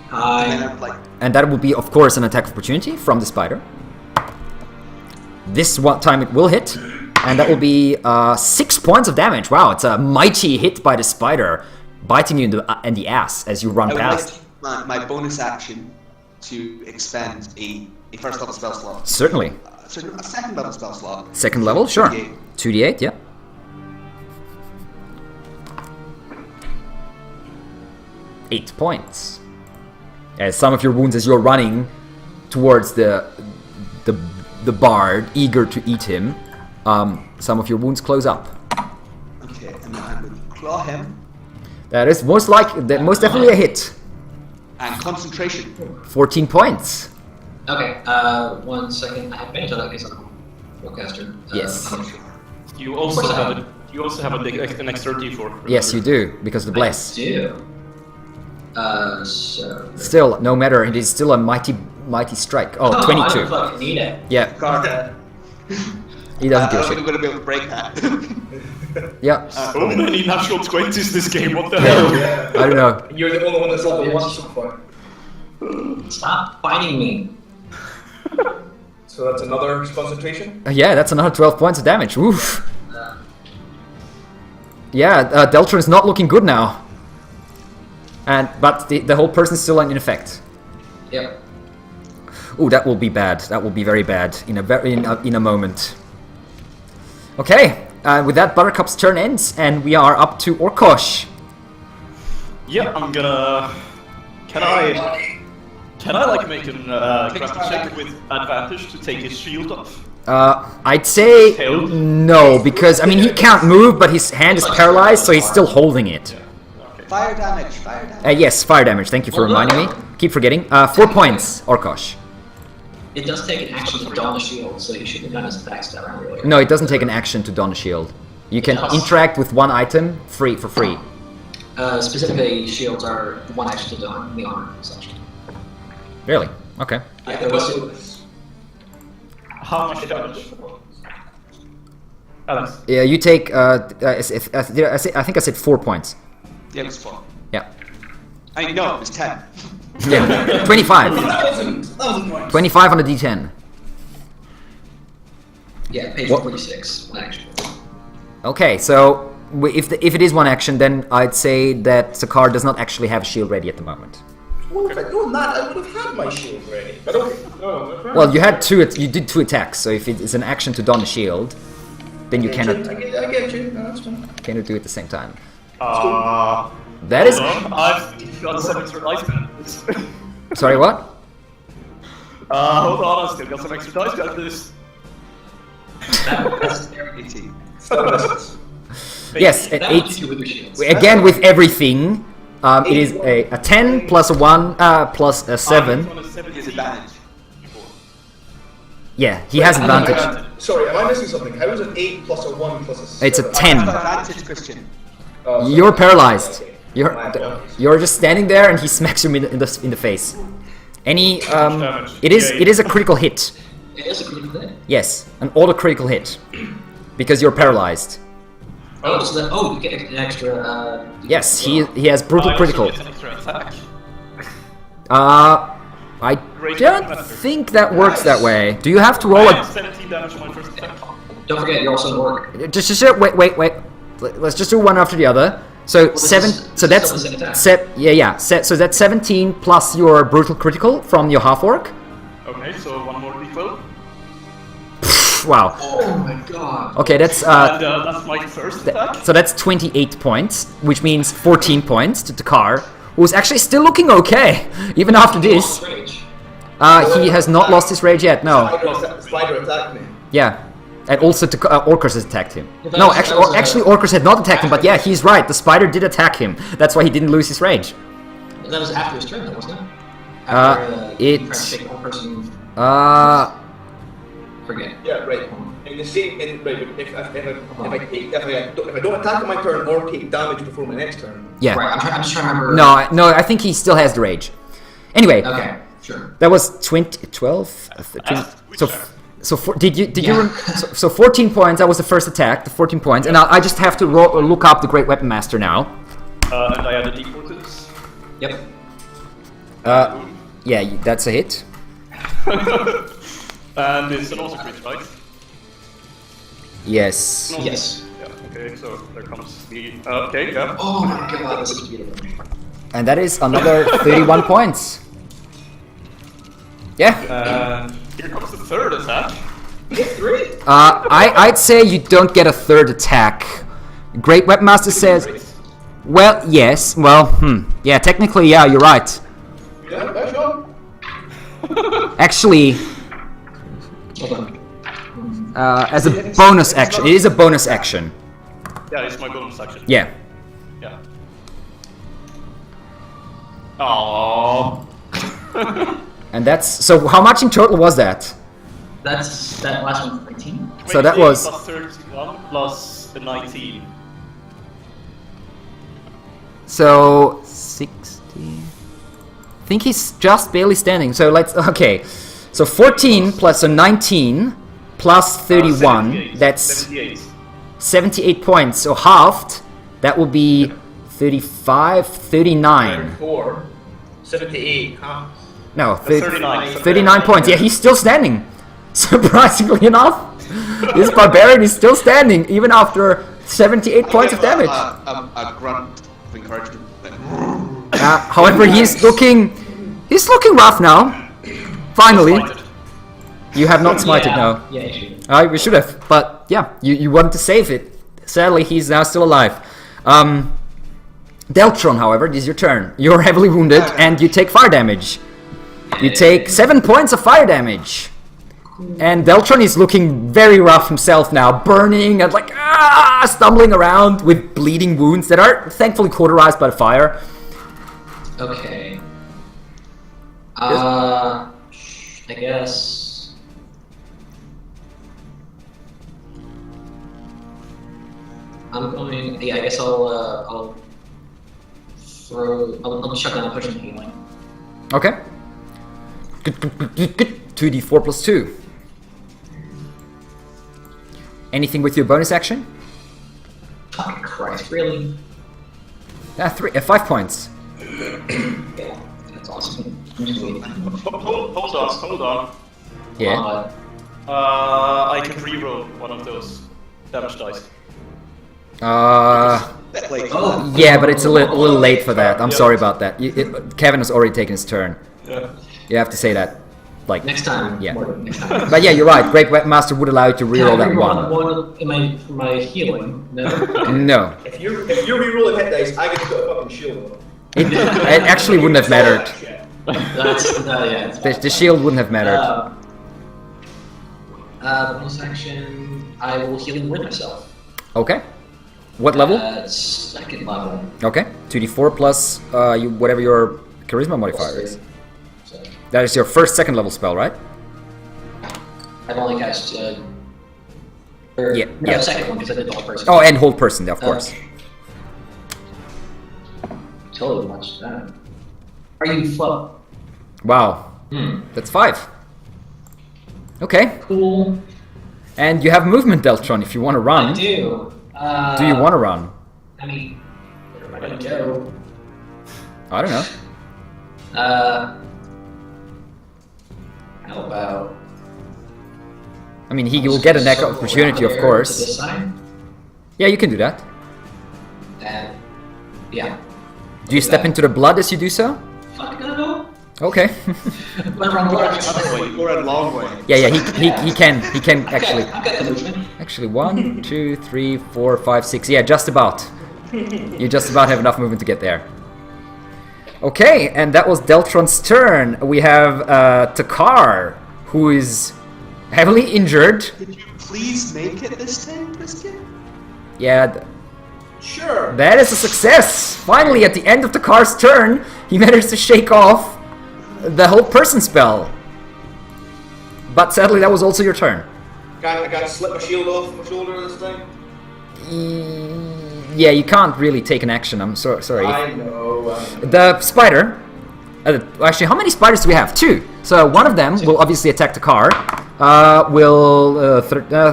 Hi. And that will be, of course, an attack of opportunity from the spider. This one time it will hit, and that will be 6 points of damage. Wow, it's a mighty hit by the spider, biting you in the ass as you run I would past. like my bonus action to expend a first level spell slot. Certainly. So a second level spell slot. Second level, sure. 2d8. 2d8, yeah. Eight points. As some of your wounds as you're running towards the bard, eager to eat him, some of your wounds close up. Okay, and then I would claw him. That is most definitely a hit. And concentration. 14 points. Okay, 1 second. I have advantage on that because I'm a spellcaster. Yes. You also have an extra D4. Yes, you do, because of the bless. I do. So... Still, no matter, it is still a mighty strike. Oh, I 22. don't fucking need it. Yeah, God, he doesn't give a I'm shit. going to be able to break that. Yeah, So many natural 20s this game, what the hell? I don't know. You're the only one that's level 1 so far. Stop fighting me. So that's another concentration? Yeah, that's another 12 points of damage. Oof. Yeah, Deltron is not looking good now. But the whole person is still in effect. Yep. Ooh, that will be bad. That will be very bad in a moment. Okay, with that, Buttercup's turn ends, and we are up to Orkosh. Yeah, I'm gonna... Can I like make an grapple check with advantage to take his shield off? I'd say Tail? no, because I mean he can't move, but his hand is paralyzed, so he's still holding it. Fire damage, fire damage. Yes, fire damage. Thank you for reminding me. Keep forgetting. 4 points, Orkosh. It does take an action to don a shield, so you shouldn't have done his attacks that round earlier. No, it doesn't take an action to don a shield. You can Yes. interact with one item for free. Specifically, shields are one action to don the armor section. Really? Okay. I Yeah, can there was do this. How much damage? Alex? Yeah, you take. I think I said 4 points. Yeah, it was 4. Yeah. I mean, no, it was 10. Yeah. 25. 1,000 points. 25 on a D10. Yeah, page What? 46, one action. Okay, so if it is one action, then I'd say that Sakar does not actually have a shield ready at the moment. Well, if I do not, I would have had my shield ready. But okay. No, Well, you did 2 attacks, so if it is an action to don a shield, then you I cannot get you. No, that's fine. do it at the same time. That is. I've got some extra dice benefits. Sorry, what? Hold on, I've still got some extra dice benefits. That's 18. Yes, at that 8. you with your shields. Again, with everything, it is a 10 plus a 1 plus a 7. Disadvantage. Yeah, he has advantage. Sorry, am I missing something? How is it 8 plus a 1 plus a 7? It's a 10. Advantage, Christian. Oh, sorry. You're paralyzed. Okay. You're My apologies. you're just standing there, and he smacks you in the face. Any it is a critical hit. It is a critical hit. Yes, an auto critical hit, because you're paralyzed. Oh, so that, you get an extra, Yes, he has brutal critical. An extra attack. I don't think that works that way. Do you have to roll I had a? 17 damage on my first attack. Don't forget, you're also an orc. Just wait. Let's just do one after the other. So this 7. is- So this is that's still the same attack. So that's 17 plus your brutal critical from your Halforc. Okay, so one more d12. Wow. Oh my god. Okay, that's And that's my first attack. so that's 28 points, which means 14 points to Takar, who's actually still looking okay even after this. Rage. He has not lost his rage yet. No. Spider attacked me. Yeah. And also Orcus has attacked him. Well, No, that was- actually Orcus had not attacked him, but yeah, he's right. The spider did attack him. That's why he didn't lose his rage. That was after his turn, though, wasn't it? After, it- you tried to take one person. Forget. Yeah, right. In the same, right, if I don't attack on my turn or take damage before my next turn. Yeah. Right, I'm just trying to remember. No, I think he still has the rage. Anyway, Okay. Sure. That was 20, 12, 13. So, Which so did you Yeah. so 14 points. That was the first attack. The 14 points, and I just have to look up the Great Weapon Master now. And I added D4 to this. Yep. Yeah, that's a hit. And it's an also crit, right? Yes. No. Yes. Yeah, okay, so there comes the... okay, yeah. Oh my god, this is beautiful. And that is another 31 points. Yeah. And here comes the third attack. Three. I'd say you don't get a third attack. Great Weapon Master says, well, yes, well, yeah, technically, yeah, you're right. Yeah, that's all. Actually, Hold on. as a bonus action, it is a bonus action. Yeah, it's my bonus action. Yeah. Yeah. Aww. And that's, so how much in total was that? That last one 19. So that was- Plus 31 plus 19. So 60. I think he's just barely standing. So let's, okay. So 14 plus a 19 plus 31. 78. That's 78. 78 points. So halved, that will be 35, 39. 4, 78, huh? No, 39. 39 points. Yeah, he's still standing. Surprisingly enough, this barbarian is still standing even after 78 points of damage. A grunt of encouragement. However, he's looking rough now. Finally, Smited. you have not smited now. Yeah, you should. We should have, but yeah, you wanted to save it. Sadly, he's now still alive. Deltron, however, this is your turn. You're heavily wounded and you take fire damage. You take 7 points of fire damage. And Deltron is looking very rough himself now, burning and like stumbling around with bleeding wounds that are thankfully cauterized by the fire. Okay. I guess. I'm going. Yeah, I guess I'll throw. I'll shut down pushing healing. Okay. Good. 2d4 plus 2. Anything with your bonus action? Fucking Christ, really? 5 points. Yeah, that's awesome. I'm just waiting. Hold on. Yeah. I can reroll one of those damage dice. Like, Oh, Yeah, but it's a little late for that. I'm sorry about that. Kevin has already taken his turn. Yeah. You have to say that. Like, next time. Yeah. Next time. But yeah, you're right. Great Weapon Master would allow you to reroll that one. In my healing? No. No. If you're rerolling hit dice, I get to put a fucking shield on. It actually wouldn't have mattered. That's yeah. The shield wouldn't have mattered. Bonus action. I will healing word myself. Okay. What level? Second level. Okay. 2d4 plus whatever your charisma modifier is. So, That is your second level spell, right? I've only cast. Yeah, No, yeah. second one because I did the whole person. Oh, and hold person, of course. Totally watched that. Are you flow? Wow. That's 5. Okay. Cool. And you have movement, Deltron, if you want to run. I do. Do you want to run? I mean, where am I gonna go? I don't know. How about? I mean, he will get a neck opportunity, of To course. this side. Yeah, you can do that. And yeah. Do you step into the blood as you do so? Fuck no. Okay. Went wrong way. Go around long way. Yeah, he can actually. I've got the movement. Actually, 1, 2, 3, 4, 5, 6. Yeah, just about. You just about have enough movement to get there. Okay, and that was Deltron's turn. We have Takar, who is heavily injured. Could you please make it this time, Christian? Yeah, Sure. that is a success. Finally, at the end of Takar's turn, he managed to shake off the whole person spell. But sadly, that was also your turn. I got to slip my shield off my shoulder this time. Yeah, you can't really take an action. I'm sorry. I know. The spider Actually, how many spiders do we have? 2. So one of them will obviously attack the car.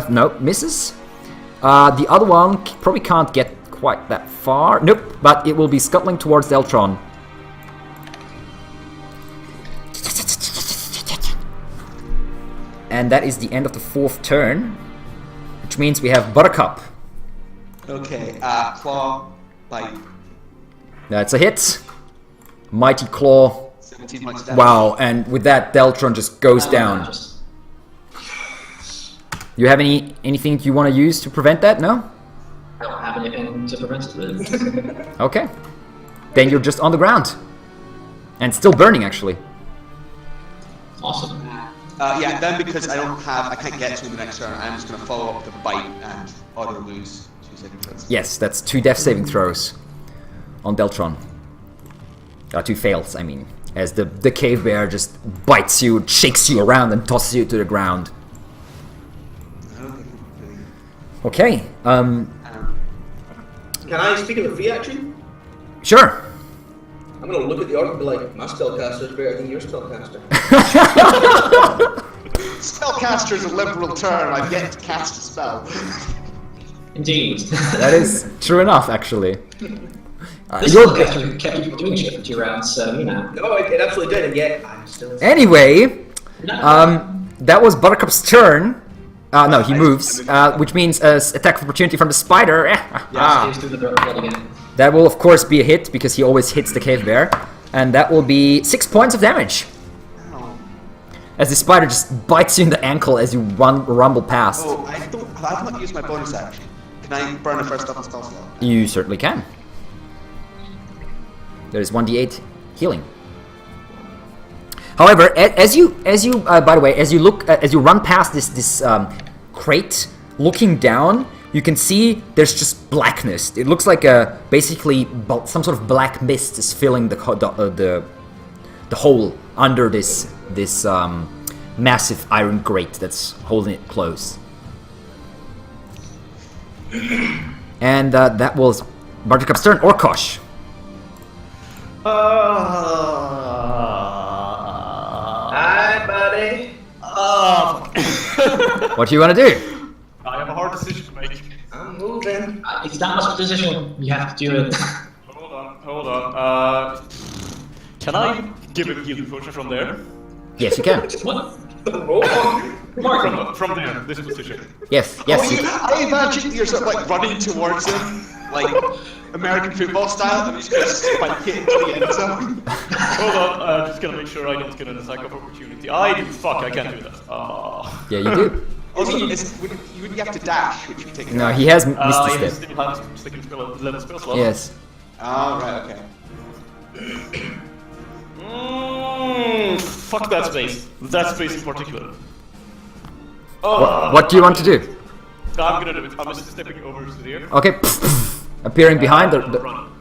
No, misses. The other one probably can't get quite that far. Nope, but it will be scuttling towards Deltron. And that is the end of the 4th turn, which means we have Buttercup. Okay, claw, bite. That's a hit. Mighty Claw. 17 points damage. Wow, and with that, Deltron just goes down. You have anything you want to use to prevent that? No? I don't have anything to prevent it. Okay. Then you're just on the ground. And still burning, actually. Awesome. Yeah, then because I can't get to him the next turn, I'm just going to follow up the bite and auto lose 2 saving throws. Yes, that's 2 death saving throws on Deltron. 2 fails, I mean. As the cave bear just bites you, shakes you around, and tosses you to the ground. Okay. Can I speak in the free action? Sure. I'm gonna look at the orc and be like, my spellcaster is better than your spellcaster. Spellcaster is a liberal term. I've yet to cast a spell. Indeed. That is true enough, actually. This spellcaster kept you doing shit for 2 rounds, so you know. No, it absolutely did, and yet I'm still. Anyway, that was Buttercup's turn. No, he moves, which means attack of opportunity from the spider. Stays through the door again. That will of course be a hit because he always hits the cave bear, and that will be 6 points of damage. As the spider just bites you in the ankle as you rumble past. Oh, I've not used my bonus action. Can I burn a first level spell slot? You certainly can. There is 1d8 healing. However, as you by the way, as you run past this crate, looking down, you can see there's just blackness. It looks like basically some sort of black mist is filling the hole under this massive iron grate that's holding it closed. And that was Buttercup's turn. Orkosh. Hi, buddy. What do you want to do? I have a hard decision to make. I'm moving. It's not much of a decision. You have to do it. Hold on. Can I give him healing potion from there? Yes, you can. What? From there, this position. Yes, yes. You I imagine you're sort of like running towards him, like American football style, and he's just like hitting to the end zone. Hold on, just gonna make sure I don't get an attack of opportunity. I do. Fuck, I can't do that. Yeah, you do. Also, you wouldn't have to dash, which would take. No, he has missed He his step. still has second level spell slot. Yes. Oh, right, okay. Fuck that space. That space in particular. What do you want to do? I'm gonna do it. I'm just stepping over to there. Okay. Appearing behind the. Run.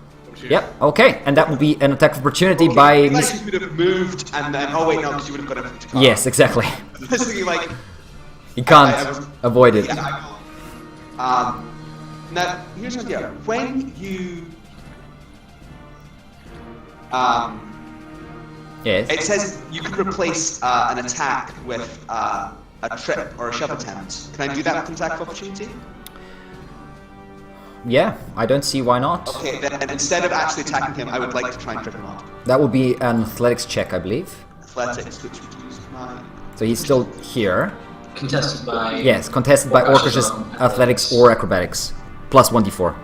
Yep. Okay, and that will be an attack of opportunity by. You would have moved and then. Oh wait, no, because you would have got him to car. Yes, exactly. I was thinking like. You can't avoid it. Yeah, now here's an idea. When you Yes. it says you can replace an attack with a trip or a shove attempt. Can I do that with an attack of opportunity? Yeah, I don't see why not. Okay, then instead of actually attacking him, I would like to try and trip him up. That will be an athletics check, I believe. Athletics, which would use my. So he's still here. Contested by... Yes, contested by Orkosh's athletics or acrobatics. Plus 1d4.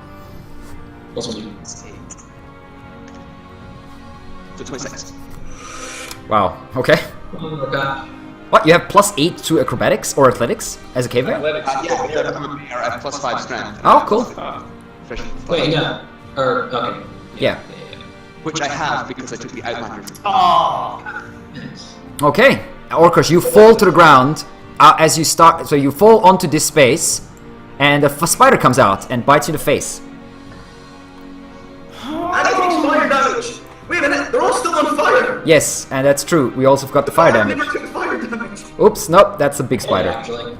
Plus 1d4. So 26. Wow, okay. Okay. What, you have plus 8 to acrobatics or athletics as a cave bear? Athletics. Yeah, I'm a bear at plus 5 strength. Oh, cool. Efficient. Wait, no. Okay. Yeah. Which I have because I took the Outlander. Yes. Okay, Orkosh, you fall to the ground as you start. So you fall onto this space, and a spider comes out and bites you in the face. And it takes fire damage. Wait a minute, they're all still on fire. Yes, and that's true. We also got the fire I damage. never took fire damage. Oops, nope, that's a big spider. Actually.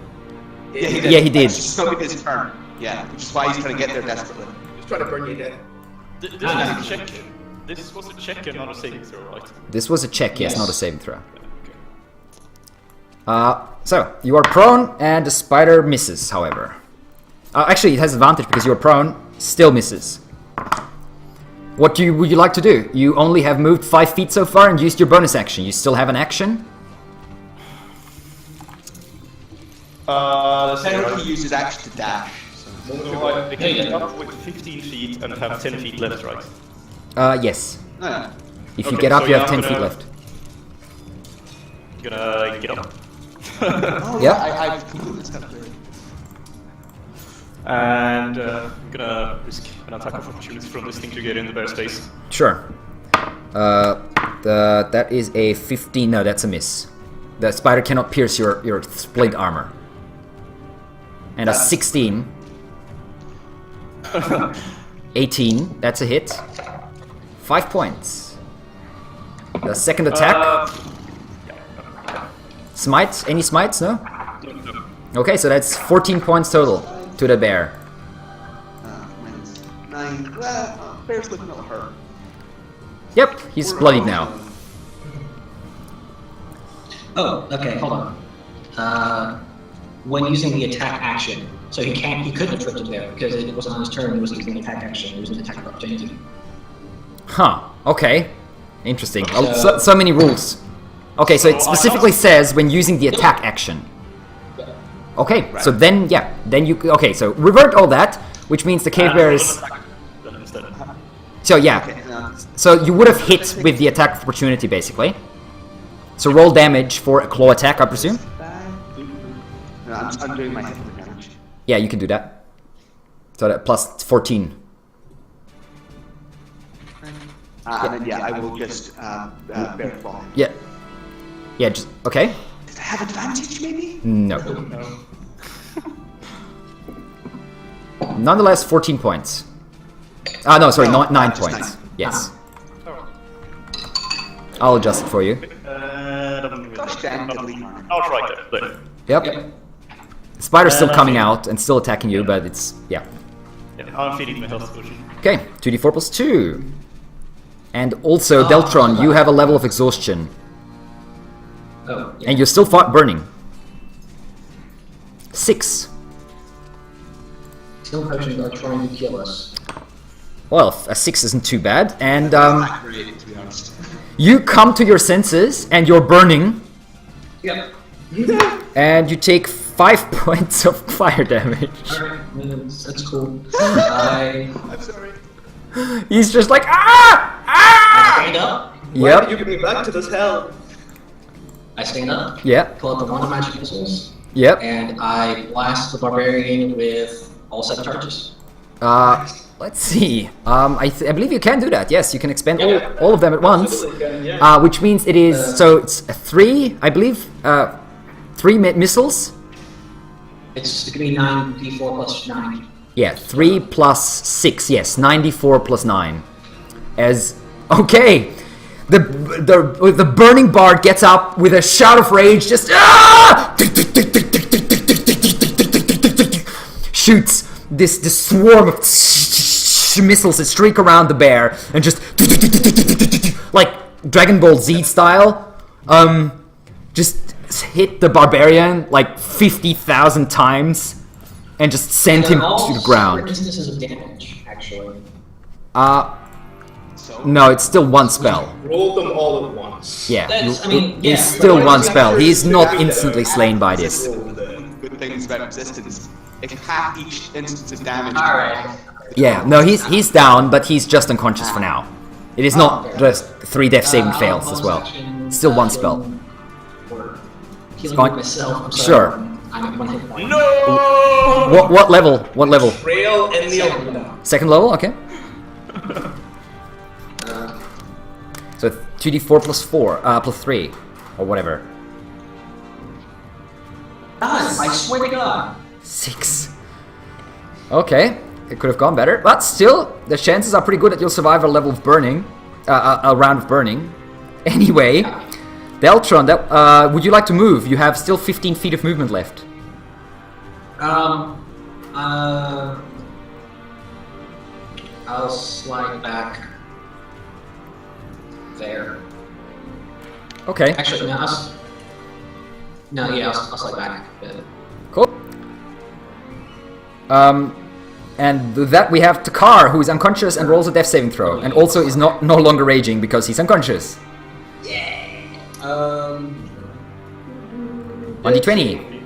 Yeah, he did. It's just not his turn. Yeah, which is why he's trying to get there desperately. Just trying to burn you dead. This is a check. This was a check and not a saving throw, right? This was a check, yes, Yes. not a saving throw. Okay. So, you are prone, and the spider misses, however. Actually, it has advantage because you are prone, still misses. What would you like to do? You only have moved 5 feet so far and used your bonus action. You still have an action? Let's see. Technically, he uses action to dash. So. So I can get up with 15 feet and have 10 feet left, right? Yes. No. If you Okay, get up, so you yeah, have 10 I'm feet gonna- left. Gonna get up. Oh, Yep. I've completely missed that. And gonna risk an attack of opportunity from this thing to get in the bear space. Sure. That is a 15. No, that's a miss. The spider cannot pierce your splint armor. And a 16. 18. That's a hit. 5 points. The second attack. Smite? Any smites? No? No. Okay, so that's 14 points total to the bear. Minus 9. Well, bear's looking a little hurt. Yep, he's bloodied now. Oh, okay, hold on. When using the attack action, so he couldn't have tripped him there because it wasn't on his turn. He was using the attack action. He was an attack of opportunity. Huh, okay. Interesting. So many rules. Okay, so it specifically says when using the attack action. Okay, so then, yeah, then you... Okay, so revert all that, which means the cave bear is... So, yeah. Okay, So you would have hit with the attack of opportunity, basically. So roll damage for a claw attack, I presume? no, I'm doing my hit damage. Yeah, you can do that. So that plus 14. And then, yeah, I will just bear claw. Yeah. Yeah, just... Okay. Does it have advantage, maybe? No. No. Nonetheless, 14 points. No, sorry, No, 9 just points. 9. Yes. I'll adjust it for you. Gosh, damn, delete. I'll try that. There. Yep. Spider's still coming out and still attacking you, but it's... Yeah. Yeah, I'm feeding my health potion. Okay, 2d4 plus 2. And also, Deltron, you have a level of exhaustion. Oh, yeah. And you're still burning. 6. Still potions are trying to kill us. Well, a 6 isn't too bad. And Not great, to be honest. you come to your senses and you're burning. Yep. And you take 5 points of fire damage. Alright, that's cool. I I'm sorry. He's just like, ah! Ah! stand up. Yep. You get me back to this hell. I stand up. Yeah. Pull out the wand of magic missiles. Yep. And I blast the barbarian with all 7 charges. Let's see. I believe you can do that. Yes, you can expend all of them at once. Absolutely can, yeah. Which means it is so it's a 3, I believe. 3 missiles. It's gonna be 9d4 plus 9. Yeah, 3 plus 6. Yes, 94 plus 9. As okay, the burning bard gets up with a shout of rage, just shoots this swarm of missiles that streak around the bear and just like Dragon Ball Z style, just hit the barbarian like 50,000 times and just send him to the ground. Instances of damage, actually. No, it's still one spell. Roll them all at once. Yeah, That's- I mean, yeah, it's still but one it's spell. actually- He's not instantly slain by this. Good things about resistance. If half each instance of damage. Alright. Yeah, no, he's down, but he's just unconscious for now. It is not just 3 death saving fails as well. Still one spell. Healing Fine. myself. I'm Sure. sorry, I'm at 1 hit point. No! What level? What level? Rail in the arena. Second level? Okay. So 2d4 plus 4, plus 3, or whatever. God, I swear to God. 6. Okay, it could have gone better, but still, the chances are pretty good that you'll survive a level of burning, a round of burning. Anyway, Deltron, would you like to move? You have still 15 feet of movement left. I'll slide back there. Okay. Actually, no, I'll slide back a bit. Cool. And with that we have Takar, who is unconscious and rolls a death saving throw, and also is no longer raging because he's unconscious. Um. 1d20.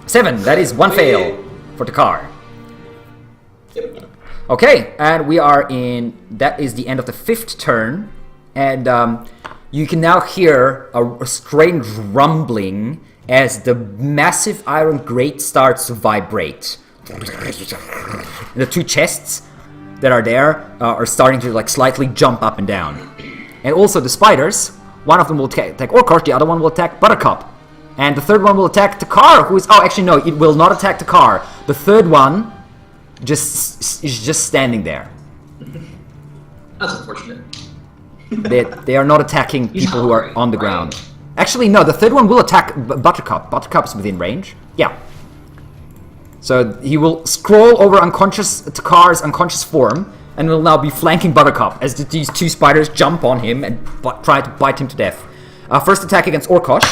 7. That is one fail for Takar. Yep. Okay, and we are in. That is the end of the 5th turn, and you can now hear a strange rumbling as the massive iron grate starts to vibrate. The 2 chests that are there are starting to like slightly jump up and down, and also the spiders. One of them will attack Orkosh, the other one will attack Buttercup, and the third one will attack Takar, who is. Oh, actually no, it will not attack Takar. The third one is just standing there. That's unfortunate. They are not attacking people who are on the ground. Actually, no, the third one will attack Buttercup. Buttercup is within range. Yeah. So he will scroll over Takar's unconscious form and will now be flanking Buttercup as these 2 spiders jump on him and try to bite him to death. First attack against Orkosh,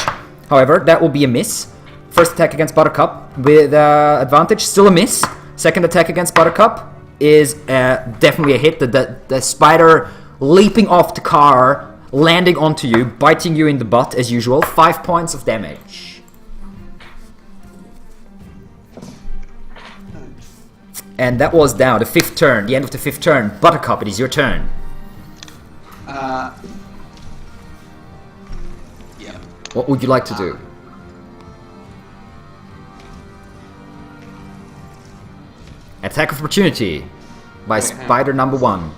however, that will be a miss. First attack against Buttercup with advantage, still a miss. Second attack against Buttercup is definitely a hit. The spider leaping off the car, landing onto you, biting you in the butt as usual. 5 points of damage. And that was now the 5th turn, the end of the 5th turn. Buttercup, it is your turn. Yeah. What would you like to do? Attack of opportunity by spider number 1.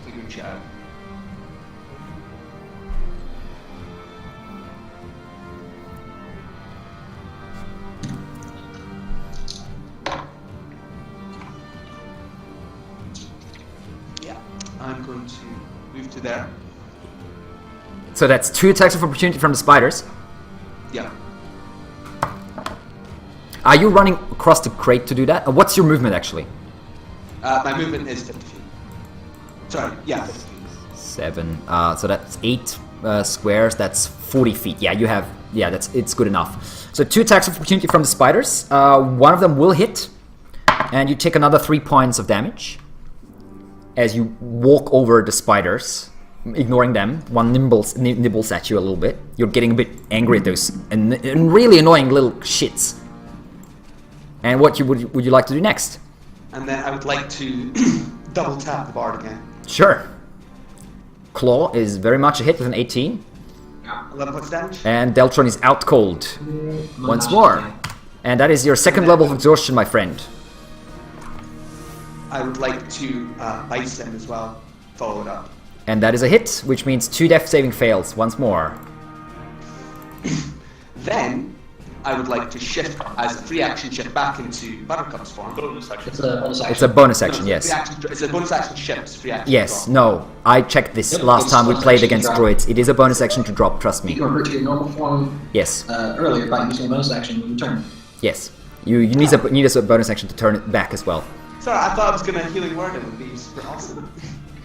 I'm going to move to there. So that's 2 attacks of opportunity from the spiders. Yeah. Are you running across the crate to do that? What's your movement actually? My movement is 50 feet. Sorry, yeah, 50 feet. 7. So that's 8 squares. That's 40 feet. Yeah, you have. Yeah, it's good enough. So 2 attacks of opportunity from the spiders. One of them will hit, and you take another 3 points of damage as you walk over the spiders, ignoring them. One nibbles at you a little bit. You're getting a bit angry at those and really annoying little shits. And what would you like to do next? And then I would like to double tap the bard again. Sure. Claw is very much a hit with an 18. 11 points damage. And Deltron is out cold once more. And that is your 2nd level of exhaustion, my friend. I would like to bite him as well. Follow it up. And that is a hit, which means 2 death saving fails once more. Then I would like to shift as a free action shift back into Buttercup's form. Bonus action. It's a bonus action. It's a bonus action, No, yes. it's a bonus action shift. Free action. Yes, drop. no. I checked this Yep, last it's time we bonus played action against drop. druids. It is a bonus action to drop, trust You me. can revert to your normal form Yes, earlier by using a bonus action when you turn. yes. You need a bonus action to turn it back as well. Sorry, I thought I was gonna healing word and it would be super awesome.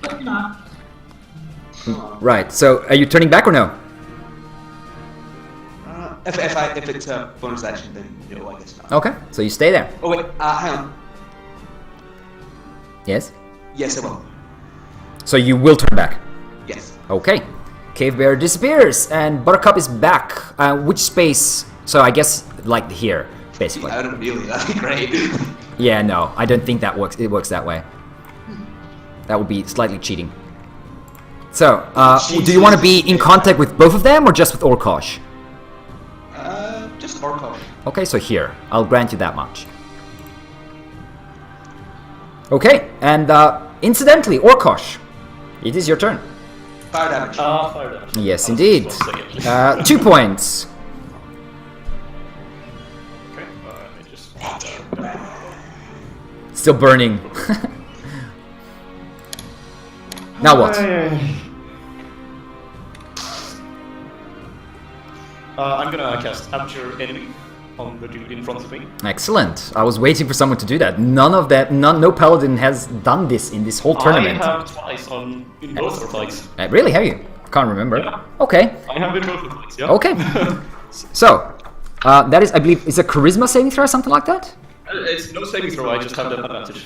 But you're not. Right, so are you turning back or no? If it's a bonus action, then no, I guess not. Okay, so you stay there. Oh wait, hang on. Yes? Yes, I will. So you will turn back. Yes. Okay. Cave Bear disappears and Buttercup is back. Which space? So I guess like here, basically. I don't really. That'd be great. Yeah, no, I don't think that works. It works that way. That would be slightly cheating. So, do you want to be in contact with both of them or just with Orkosh? Just Orkosh. Okay, so here. I'll grant you that much. Okay, and incidentally, Orkosh, it is your turn. Fire damage. Fire damage. Yes, indeed. 1 second. 2 points. Okay, let me just... Still burning. Now what? I'm gonna cast Abjure Enemy on the dude in front of me. Excellent. I was waiting for someone to do that. No Paladin has done this in this whole tournament. I have twice in both our fights. Really, have you? Can't remember. Yeah. Okay. I have been both of these, yeah. Okay. So, that is, I believe, is a charisma saving throw or something like that? It's no saving throw, I just have that advantage.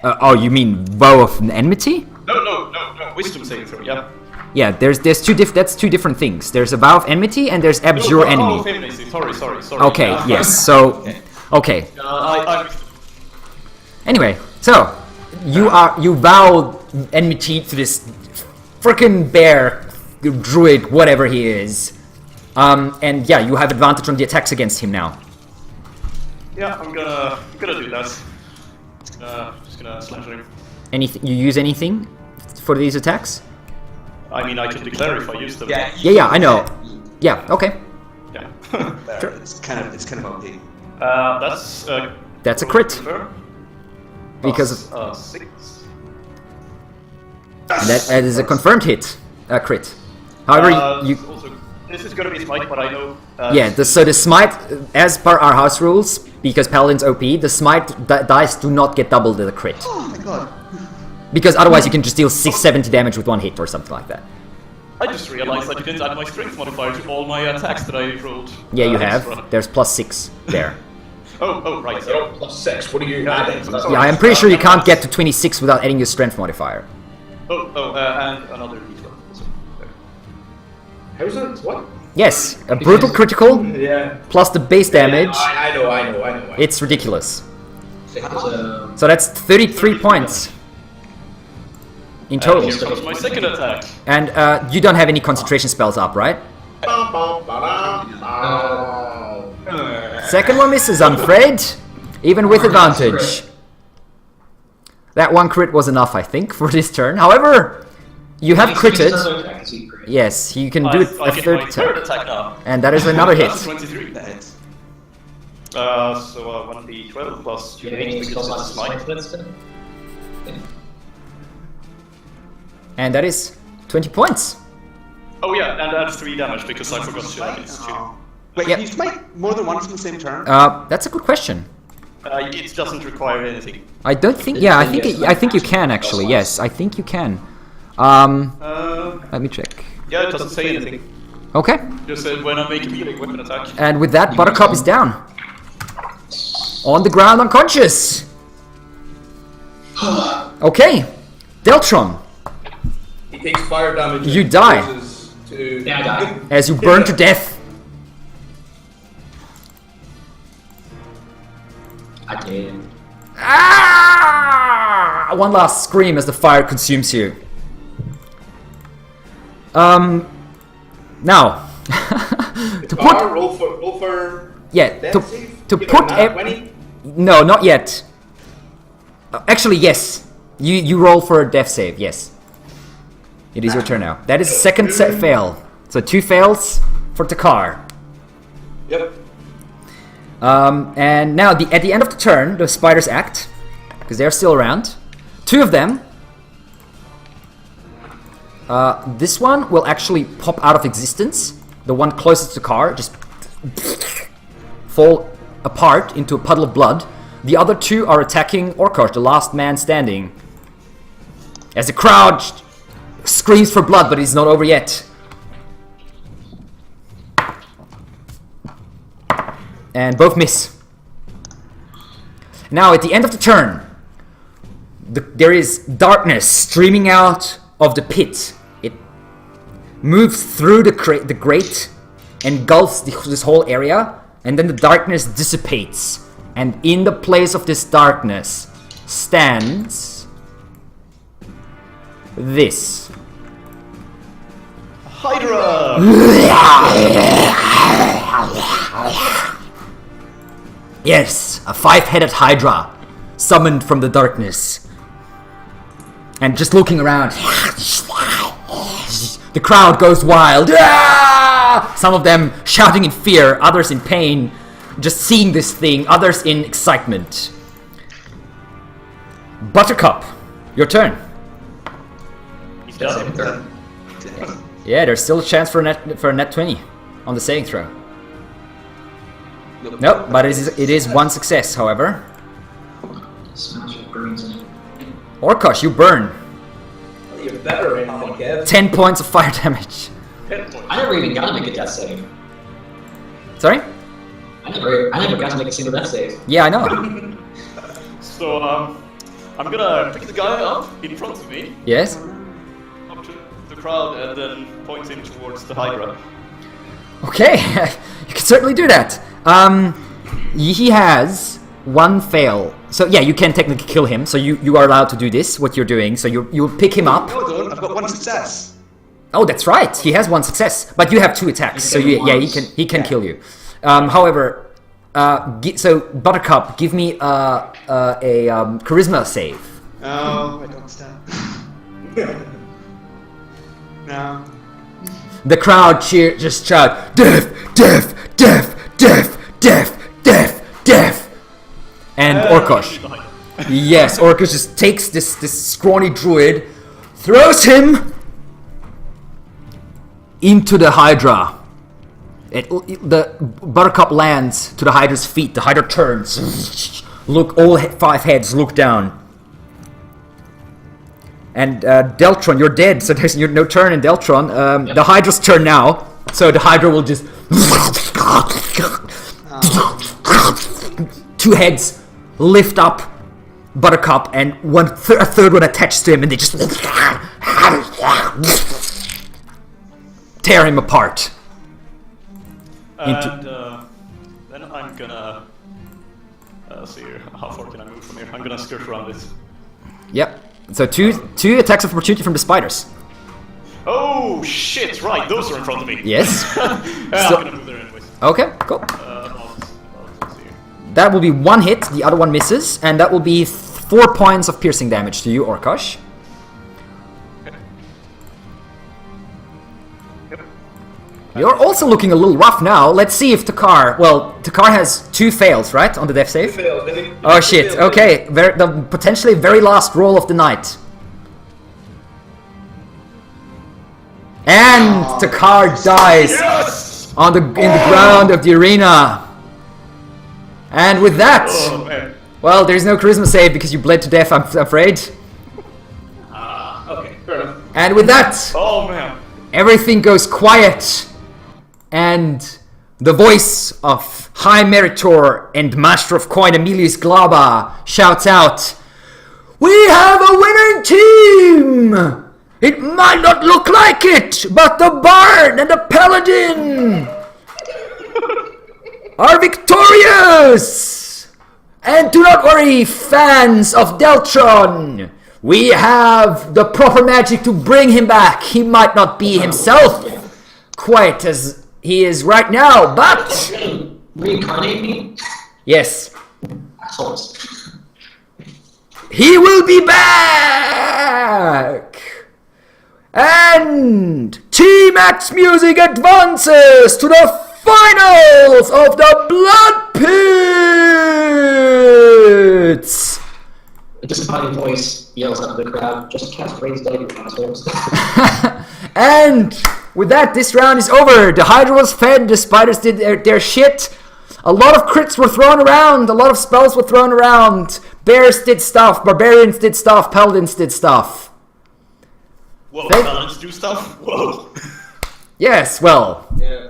Oh, you mean vow of enmity? No, wisdom saving throw, yeah. Yeah, there's that's two different things. There's a vow of enmity and there's abjure Vow enemy. of enmity. Sorry. Okay, yes. So, okay. Anyway, so you vow enmity to this frickin' bear druid, whatever he is. And yeah, you have advantage on the attacks against him now. Yeah, I'm gonna do that. Just gonna slash him. Anything you use anything for these attacks? I mean, I can declare if I use them. Yeah, I know. Yeah, okay. Yeah. There, it's kind of OP. That's a crit. Because Plus, 6. that is a confirmed hit, a crit. However, you Also, this is gonna be smite, but I know. so the smite, as per our house rules, because Paladin's OP, the smite dice do not get doubled to the crit. Oh my god. Because otherwise you can just deal 670 damage with one hit or something like that. I just realized that you didn't add my strength modifier to all my attacks that I rolled. Yeah, you extra. have. There's +6 there. Oh, right. So +6. What are you adding? Yeah, I'm pretty sure you can't get to 26 without adding your strength modifier. And another d12 also. There. How's it? What? Yes, a brutal critical Yeah. plus the base damage. I know. It's ridiculous. So, So that's 33 points in total. Here comes my second attack. And you don't have any concentration spells up, right? Second one misses, I'm afraid. Even with advantage. That one crit was enough, I think, for this turn. However, you have critted. Yes, you can do it I a get third my third time. attack now. And that is another hit. That's 23. That hits. So 1d12 plus 2 do you have any because spells on it's smite. smite for instance? And that is 20 points. Oh yeah, and add 3 damage because I forgot to add it. Oh. Wait, Yep. can you smite more than once in the same turn? That's a good question. It doesn't require anything. I don't think. Yeah, I think you can actually. Yes, I think you can. Let me check. Yeah, it doesn't say anything. Okay. Just said when I make a melee weapon attack. And with that, Buttercup is down. On the ground, unconscious. Okay, Deltron, He takes fire damage. You and die. causes to- Yeah, I die. as you burn to death. I did. Ah! One last scream as the fire consumes you. Now, to put roll for yeah death save? to Get put a nat 20? no, not yet. Actually, yes. You roll for a death save. Yes. It is your turn now. That is a second set fail. So 2 fails for Takar. Yep. And now, at the end of the turn, the spiders act, because they're still around. 2 of them. This one will actually pop out of existence. The one closest to Car just fall apart into a puddle of blood. The other 2 are attacking Orkosh, the last man standing. As the crowd screams for blood, but it's not over yet. And both miss. Now, at the end of the turn, there is darkness streaming out of the pit. It moves through the grate, engulfs this whole area, and then the darkness dissipates. And in the place of this darkness stands this. Hydra! Yes, a 5-headed Hydra, summoned from the darkness. And just looking around, the crowd goes wild. Some of them shouting in fear, others in pain, just seeing this thing, others in excitement. Buttercup, your turn. He's done. Yeah, there's still a chance for a net 20 on the saving throw. Nope, but it is 1 success, however. Smash it, burns in it. Orkosh, you burn. that you're better or anything, Kev. 10 points of fire damage. 10 points. I never even got to make a death save. Sorry? I never got to make a single death save. Yeah, I know. So, I'm gonna pick the guy up in front of me, Yes? up to the crowd, and then point him towards the Hydra. Okay, you can certainly do that. He has one fail. So yeah, you can technically kill him. So you are allowed to do this, what you're doing. So you pick him up. No, I don't. I've got one success. Oh, that's right. He has one success, but you have 2 attacks. So yeah, he can kill you. However, so Buttercup, give me a charisma save. Oh, I don't stand. No. The crowd just shout, death, death, death, death, death, death, death. And Orkosh. Yes, Orkosh just takes this scrawny druid, throws him into the Hydra. The Buttercup lands to the Hydra's feet. The Hydra turns. Look, all 5 heads look down. And Deltron, you're dead, so there's no turn in Deltron. The Hydra's turn now, so the Hydra will just 2 heads lift up Buttercup, and a third one attaches to him, and they just tear him apart. And then I'm gonna see here, how far can I move from here? I'm gonna skirt around this. Yep. So two attacks of opportunity from the spiders. Oh shit! Right, those are in front of me. Yes. Yeah, So- I'm gonna move there anyways. Okay, cool. Let's see here. That will be 1 hit, the other one misses, and that will be 4 points of piercing damage to you, Orkosh. You're also looking a little rough now. Let's see if Takar... Well, Takar has 2 fails, right? On the death save? Fail. Oh shit, okay. The potentially very last roll of the night. And Takar dies Yes! in the ground of the arena. And with that... Oh man. Well, there's no charisma save because you bled to death, I'm afraid. Okay, fair enough. And with that, Oh man. everything goes quiet. And the voice of High Meritor and Master of Coin Emilius Glaba shouts out, "We have a winning team! It might not look like it, but the Bard and the Paladin are victorious! And do not worry, fans of Deltron! We have the proper magic to bring him back. He might not be himself quite as he is right now, but... Reincarnate me? Yes, Assholes. he will be back! And Team Axemusic advances to the finals of the BLOODPITS! A disappointing voice yells out of the crowd, just cast raised dagger, assholes. And with that, this round is over. The Hydra was fed, the spiders did their shit. A lot of crits were thrown around, a lot of spells were thrown around. Bears did stuff, barbarians did stuff, paladins did stuff. Whoa, Thank- balance do stuff? Whoa. Yes, well, Yeah.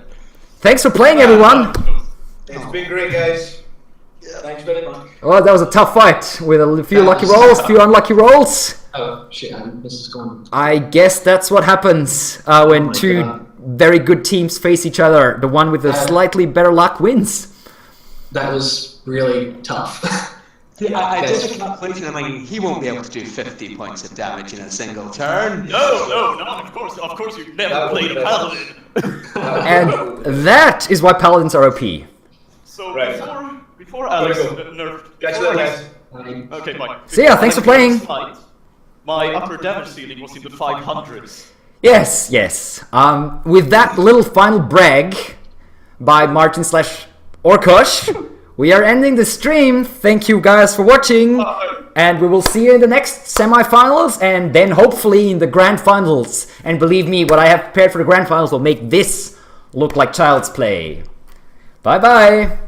thanks for playing, everyone. It's been great, guys. Thanks very much. Well, that was a tough fight with a few lucky rolls, a few unlucky rolls. Oh, shit, this is going... I guess that's what happens when my two God. very good teams face each other. The one with the slightly better luck wins. That was really tough. See, I just kept thinking, I mean, he won't be able to do 50 points of damage in a single turn. No, of course you've never That played a would- paladin. And that is why paladins are OP. So Right. before Alex Gotta go. nerfed... Catch you later, guys. Okay, bye. See ya, thanks for playing. My upper damage ceiling was in the 500s. Yes. With that little final brag by Martin/Orkosh, we are ending the stream. Thank you guys for watching. And we will see you in the next semi-finals and then hopefully in the grand finals. And believe me, what I have prepared for the grand finals will make this look like child's play. Bye bye.